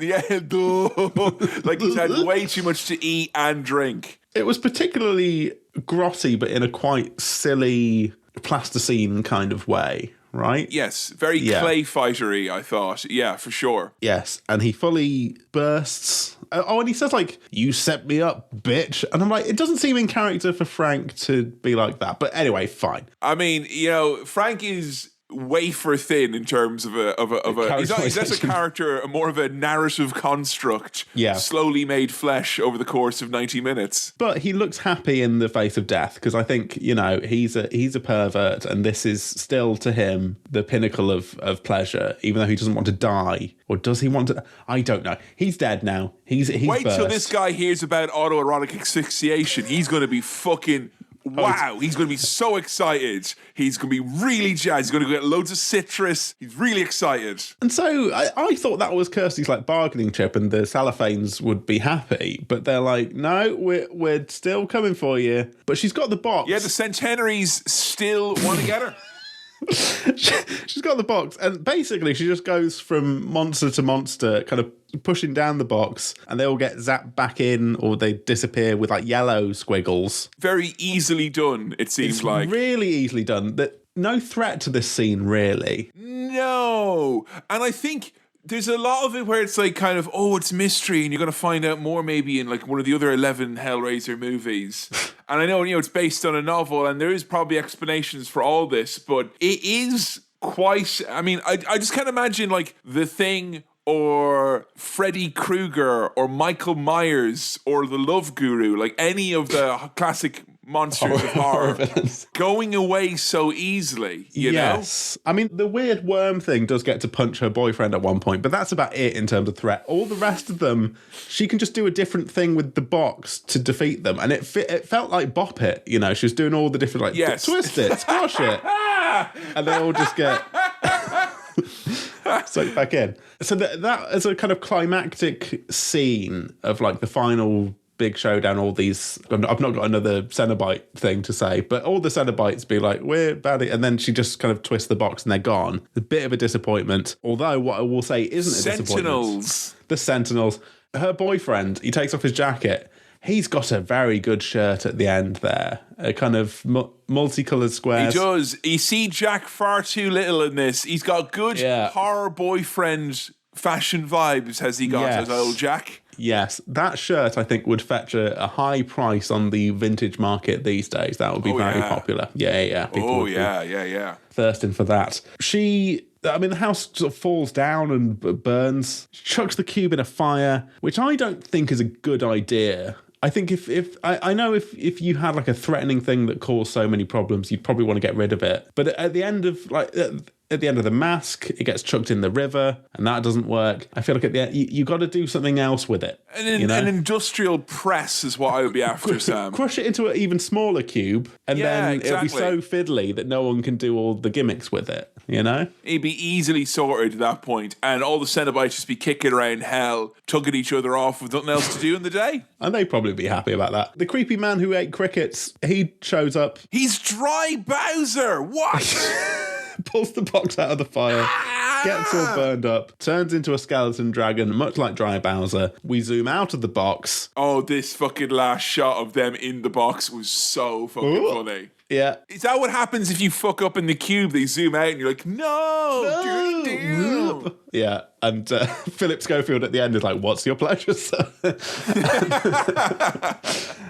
S2: like he's had way too much to eat and drink.
S1: It was particularly grotty, but in a quite silly plasticine kind of way, right?
S2: Yes, very clay fightery, I thought. Yeah, for sure.
S1: Yes, and he fully bursts. Oh, and he says, like, you set me up, bitch. And I'm like, it doesn't seem in character for Frank to be like that. But anyway, fine.
S2: I mean, Frank is wafer thin in terms of a he's less a character, more of a narrative construct, slowly made flesh over the course of 90 minutes.
S1: But he looks happy in the face of death, because I think, he's a pervert, and this is still to him the pinnacle of pleasure, even though he doesn't want to die. Or does he want to? I don't know. He's dead now. He's
S2: Wait
S1: burst.
S2: till this guy hears about autoerotic asphyxiation. He's going to be fucking... Wow, he's going to be so excited. He's going to be really jazzed. He's going to get loads of citrus. He's really excited.
S1: And so I thought that was Kirsty's like bargaining chip, and the Celophanes would be happy. But they're like, no, we're still coming for you. But she's got the box.
S2: Yeah, the Centenaries still want to get her.
S1: She's got the box, and basically she just goes from monster to monster, kind of pushing down the box, and they all get zapped back in, or they disappear with like yellow squiggles.
S2: Very easily done, it seems like.
S1: Really easily done. No threat to this scene, really.
S2: No. And I think there's a lot of it where it's like kind of, it's mystery, and you're going to find out more maybe in like one of the other 11 Hellraiser movies. And I know, it's based on a novel, and there is probably explanations for all this, but it is quite, I mean, I just can't imagine like The Thing or Freddy Krueger or Michael Myers or The Love Guru, like any of the classic monsters of horror going away so easily, you know?
S1: I mean, the weird worm thing does get to punch her boyfriend at one point, but that's about it in terms of threat. All the rest of them, she can just do a different thing with the box to defeat them, and it felt like Bop It, she was doing all the different, like, twist it, squash it, and they all just get sucked back in. So that is a kind of climactic scene of, like, the final big showdown. All these, I've not got another Cenobite thing to say, but all the Cenobites be like, we're bad, and then she just kind of twists the box and they're gone. A bit of a disappointment, although what I will say isn't a disappointment. The Sentinels. Her boyfriend, he takes off his jacket. He's got a very good shirt at the end there, a kind of multicoloured squares.
S2: He does. You see Jack far too little in this. He's got good horror boyfriend fashion vibes, has he got, as old Jack?
S1: Yes, that shirt I think would fetch a high price on the vintage market these days. That would be very popular. Yeah. People would be thirsting for that. The house sort of falls down and burns. She chucks the cube in a fire, which I don't think is a good idea. I think if you had like a threatening thing that caused so many problems, you'd probably want to get rid of it. But at the end of the mask, it gets chucked in the river, and that doesn't work. I feel like at the end, you got to do something else with it. An industrial press is what I would be after, Sam. Crush it into an even smaller cube, and then it'll be so fiddly that no one can do all the gimmicks with it, It'd be easily sorted at that point, and all the Cenobites just be kicking around hell, tugging each other off with nothing else to do in the day. And they'd probably be happy about that. The creepy man who ate crickets, he shows up. He's Dry Bowser! What? Pulls the box out of the fire, gets all burned up, turns into a skeleton dragon, much like Dry Bowser. We zoom out of the box. Oh, this fucking last shot of them in the box was so fucking funny. Yeah. Is that what happens if you fuck up in the cube? They zoom out and you're like, no. Yeah. And Philip Schofield at the end is like, what's your pleasure, sir?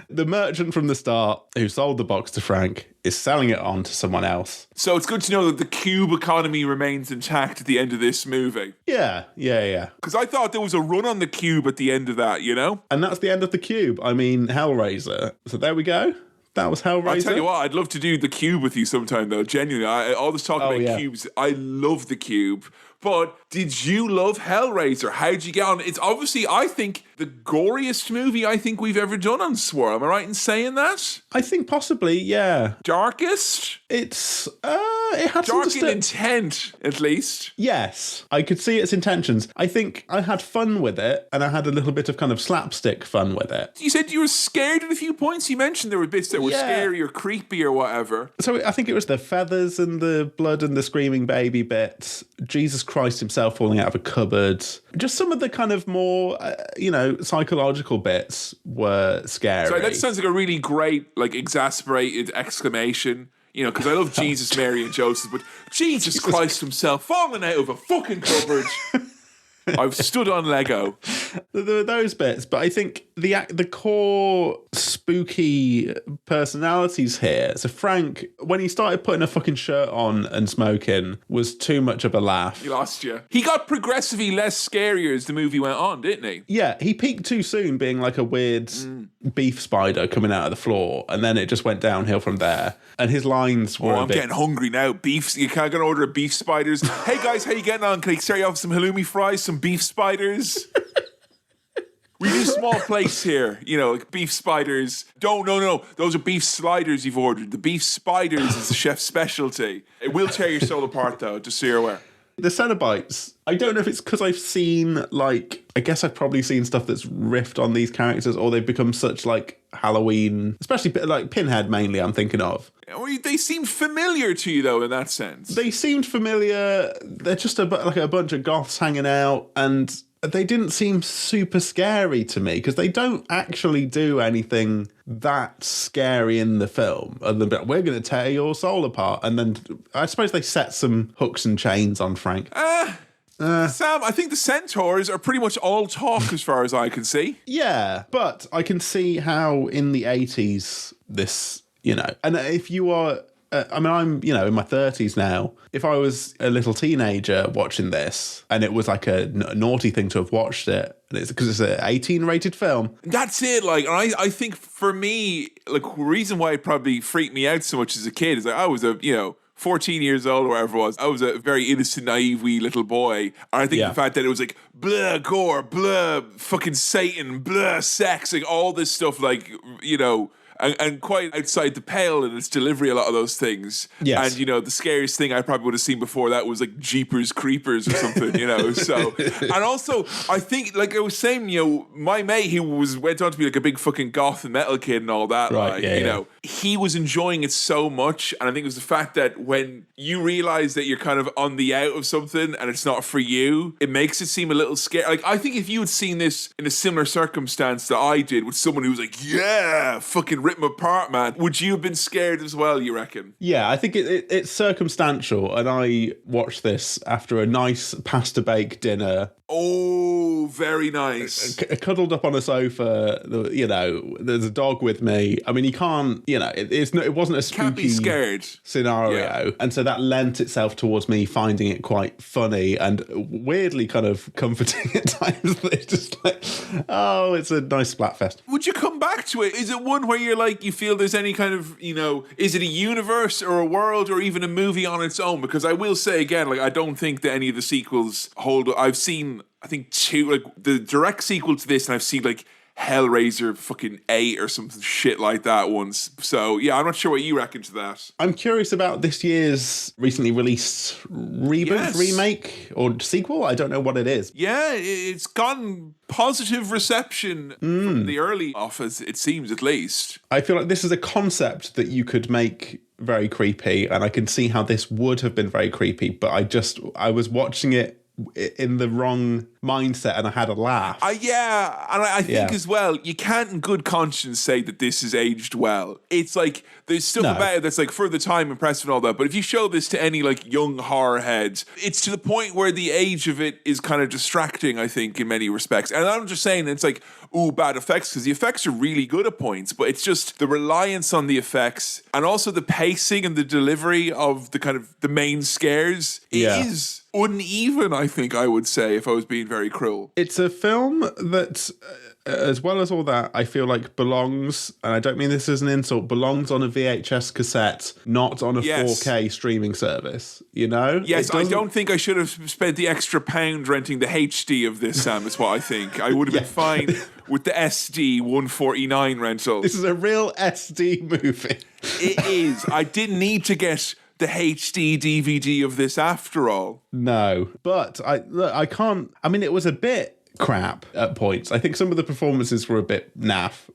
S1: The merchant from the start who sold the box to Frank is selling it on to someone else. So it's good to know that the cube economy remains intact at the end of this movie. Yeah. Because I thought there was a run on the cube at the end of that, And that's the end of the cube. I mean, Hellraiser. So there we go. That was Hellraiser. I'll tell you what, I'd love to do the cube with you sometime, though. Genuinely, all this talk about cubes, I love the cube. But did you love Hellraiser? How'd you get on? It's obviously, I think, the goriest movie I think we've ever done on Swirl. Am I right in saying that? I think possibly, yeah. Darkest? It's, it had dark in intent, at least. Yes, I could see its intentions. I think I had fun with it, and I had a little bit of kind of slapstick fun with it. You said you were scared at a few points. You mentioned there were bits that were scary or creepy or whatever. So I think it was the feathers and the blood and the screaming baby bits. Jesus Christ himself falling out of a cupboard. Just some of the kind of more, psychological bits were scary. Sorry, that sounds like a really great, exasperated exclamation.
S2: You know, because I love Jesus, Mary, and Joseph, but Jesus Christ himself falling out of a fucking cupboard. I've stood on Lego.
S1: There were those bits, but I think the core spooky personalities here. So Frank, when he started putting a fucking shirt on and smoking, was too much of a laugh.
S2: He lost you. He got progressively less scarier as the movie went on, didn't he?
S1: Yeah, he peaked too soon, being like a weird beef spider coming out of the floor, and then it just went downhill from there. And his lines were.
S2: I'm getting hungry now. Beef. You can't go order a beef spiders. Hey guys, how you getting on? Can I start you off with some halloumi fries, some beef spiders? We do small plates here, you know, like beef spiders. No. Those are beef sliders you've ordered. The beef spiders is the chef's specialty. It will tear your soul apart, though, just so you're aware. The Cenobites, I don't know if it's because I've seen, like, I guess I've probably seen stuff that's riffed on these characters, or they've become such, like, Halloween, especially, like, Pinhead mainly, I'm thinking of. They seemed familiar to you, though, in that sense. They seemed familiar. They're just a bunch of goths hanging out, and they didn't seem super scary to me, because they don't actually do anything that scary in the film, other than we're going to tear your soul apart. And then I suppose they set some hooks and chains on Frank. Sam, I think the centaurs are pretty much all talk as far as I can see. Yeah, but I can see how in the 80s this, you know, and if you are, I'm, you know, in my 30s now. If I was a little teenager watching this and it was like a naughty thing to have watched it, because it's an 18 rated film. That's it. Like, and I think for me, like, the reason why it probably freaked me out so much as a kid is like I was 14 years old or whatever it was. I was a very innocent, naive wee little boy. And I think the fact that it was like, blah, gore, blah, fucking Satan, blah, sex, like all this stuff, like, you know, and quite outside the pale in its delivery, a lot of those things. Yes. And, you know, the scariest thing I probably would have seen before that was like Jeepers Creepers or something, you know. So, and also, I think, like I was saying, you know, my mate, he went on to be like a big fucking goth and metal kid and all that. Right, like, you know, he was enjoying it so much. And I think it was the fact that when you realize that you're kind of on the out of something and it's not for you, it makes it seem a little scary. Like, I think if you had seen this in a similar circumstance that I did with someone who was like, yeah, fucking rip them apart, man, would you have been scared as well, you reckon? Yeah, I think it's circumstantial, and I watched this after a nice pasta bake dinner. Oh, very nice. Cuddled up on a sofa, you know, there's a dog with me. I mean, you can't, you know, it wasn't a spooky can't be scared scenario. Yeah. And so that lent itself towards me finding it quite funny and weirdly kind of comforting at times. It's just like, oh, it's a nice splatfest. Would you come back to it? Is it one where you're like, you feel there's any kind of, you know, is it a universe or a world or even a movie on its own? Because I will say again, like, I don't think that any of the sequels hold. I've seen, I think, two, like the direct sequel to this, and I've seen like Hellraiser fucking 8 or something shit like that once. So yeah, I'm not sure what you reckon to that. I'm curious about this year's recently released reboot, remake, or sequel. I don't know what it is. Yeah, it's gotten positive reception from the early offers, it seems, at least. I feel like this is a concept that you could make very creepy, and I can see how this would have been very creepy, but I was watching it in the wrong mindset and I had a laugh. Yeah, and I think as well, you can't in good conscience say that this is aged well. It's like, there's stuff about it that's like for the time impressive and all that, but if you show this to any like young horror heads, it's to the point where the age of it is kind of distracting, I think, in many respects. And I'm just saying it's like, ooh, bad effects, because the effects are really good at points, but it's just the reliance on the effects and also the pacing and the delivery of the kind of the main scares is uneven, I think I would say, if I was being very cruel. It's a film that, as well as all that, I feel like belongs, and I don't mean this as an insult, belongs on a VHS cassette, not on a 4K streaming service, you know? Yes, I don't think I should have spent the extra £1 renting the HD of this, Sam, is what I think. I would have been fine with the SD 149 rental. This is a real SD movie. It is. I didn't need to get the HD DVD of this after all. No, but I can't. I mean, it was a bit crap at points. I think some of the performances were a bit naff.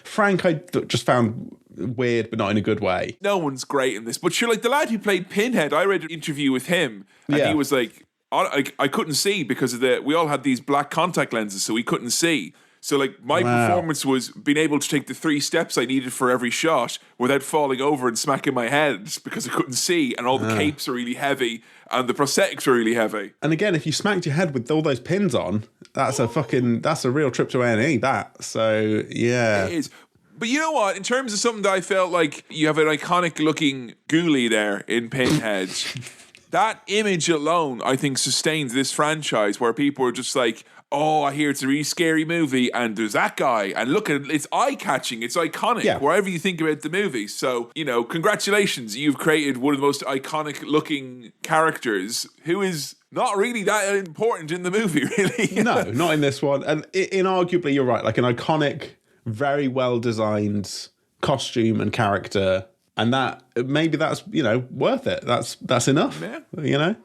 S2: Frank, I just found weird, but not in a good way. No one's great in this, but sure, like the lad who played Pinhead, I read an interview with him, and he was like, I couldn't see because of we all had these black contact lenses, so we couldn't see. So like my performance was being able to take the 3 steps I needed for every shot without falling over and smacking my head because I couldn't see, and all the capes are really heavy and the prosthetics are really heavy.
S1: And again, if you smacked your head with all those pins on, that's a real trip to A&E, that. So, yeah.
S2: It is. But you know what? In terms of something that I felt like you have an iconic looking ghoulie there in Pinhead, that image alone, I think, sustains this franchise where people are just like, oh, I hear it's a really scary movie and there's that guy. And look at it, it's eye-catching, it's iconic, wherever you think about the movie. So, you know, congratulations. You've created one of the most iconic looking characters who is not really that important in the movie, really.
S1: No, not in this one. And inarguably, you're right, like an iconic, very well-designed costume and character. And that, maybe that's, you know, worth it. That's enough, you know?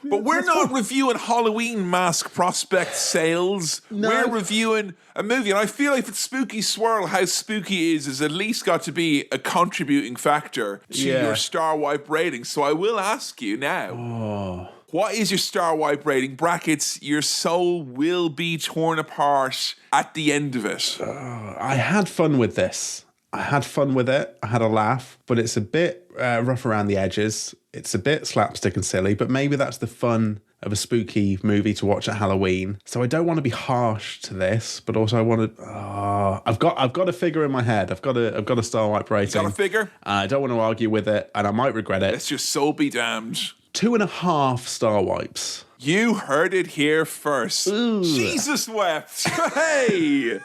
S2: But we're not reviewing Halloween mask prospect sales. No. We're reviewing a movie. And I feel like if it's Spooky Swirl, how spooky it is at least got to be a contributing factor to your Star Wipe rating. So I will ask you now, what is your Star Wipe rating? Brackets, your soul will be torn apart at the end of it.
S1: I had fun with this. I had fun with it. I had a laugh, but it's a bit rough around the edges. It's a bit slapstick and silly, but maybe that's the fun of a spooky movie to watch at Halloween. So I don't want to be harsh to this, but also I want to. I've got a figure in my head. I've got a Star Wipe rating.
S2: You got a figure?
S1: I don't want to argue with it, and I might regret it.
S2: Let's just so be damned.
S1: 2.5 Star Wipes.
S2: You heard it here first. Ooh. Jesus wept. Hey.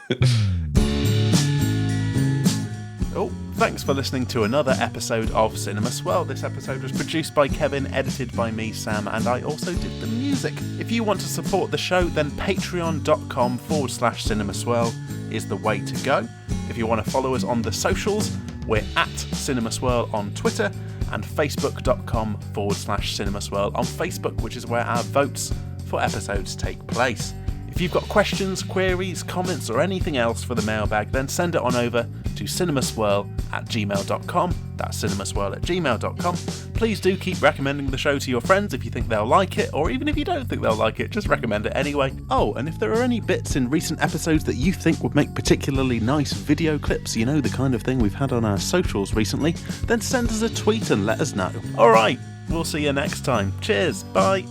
S1: Oh, thanks for listening to another episode of Cinema Swirl. This episode was produced by Kevin, edited by me, Sam, and I also did the music. If you want to support the show, then patreon.com/cinemaswirl is the way to go. If you want to follow us on the socials, we're at Cinema Swirl on Twitter and facebook.com/cinemaswirl on Facebook, which is where our votes for episodes take place. If you've got questions, queries, comments, or anything else for the mailbag, then send it on over to cinemaswirl@gmail.com. That's cinemaswirl@gmail.com. Please do keep recommending the show to your friends if you think they'll like it, or even if you don't think they'll like it, just recommend it anyway. Oh, and if there are any bits in recent episodes that you think would make particularly nice video clips, you know, the kind of thing we've had on our socials recently, then send us a tweet and let us know. Alright, we'll see you next time. Cheers, bye.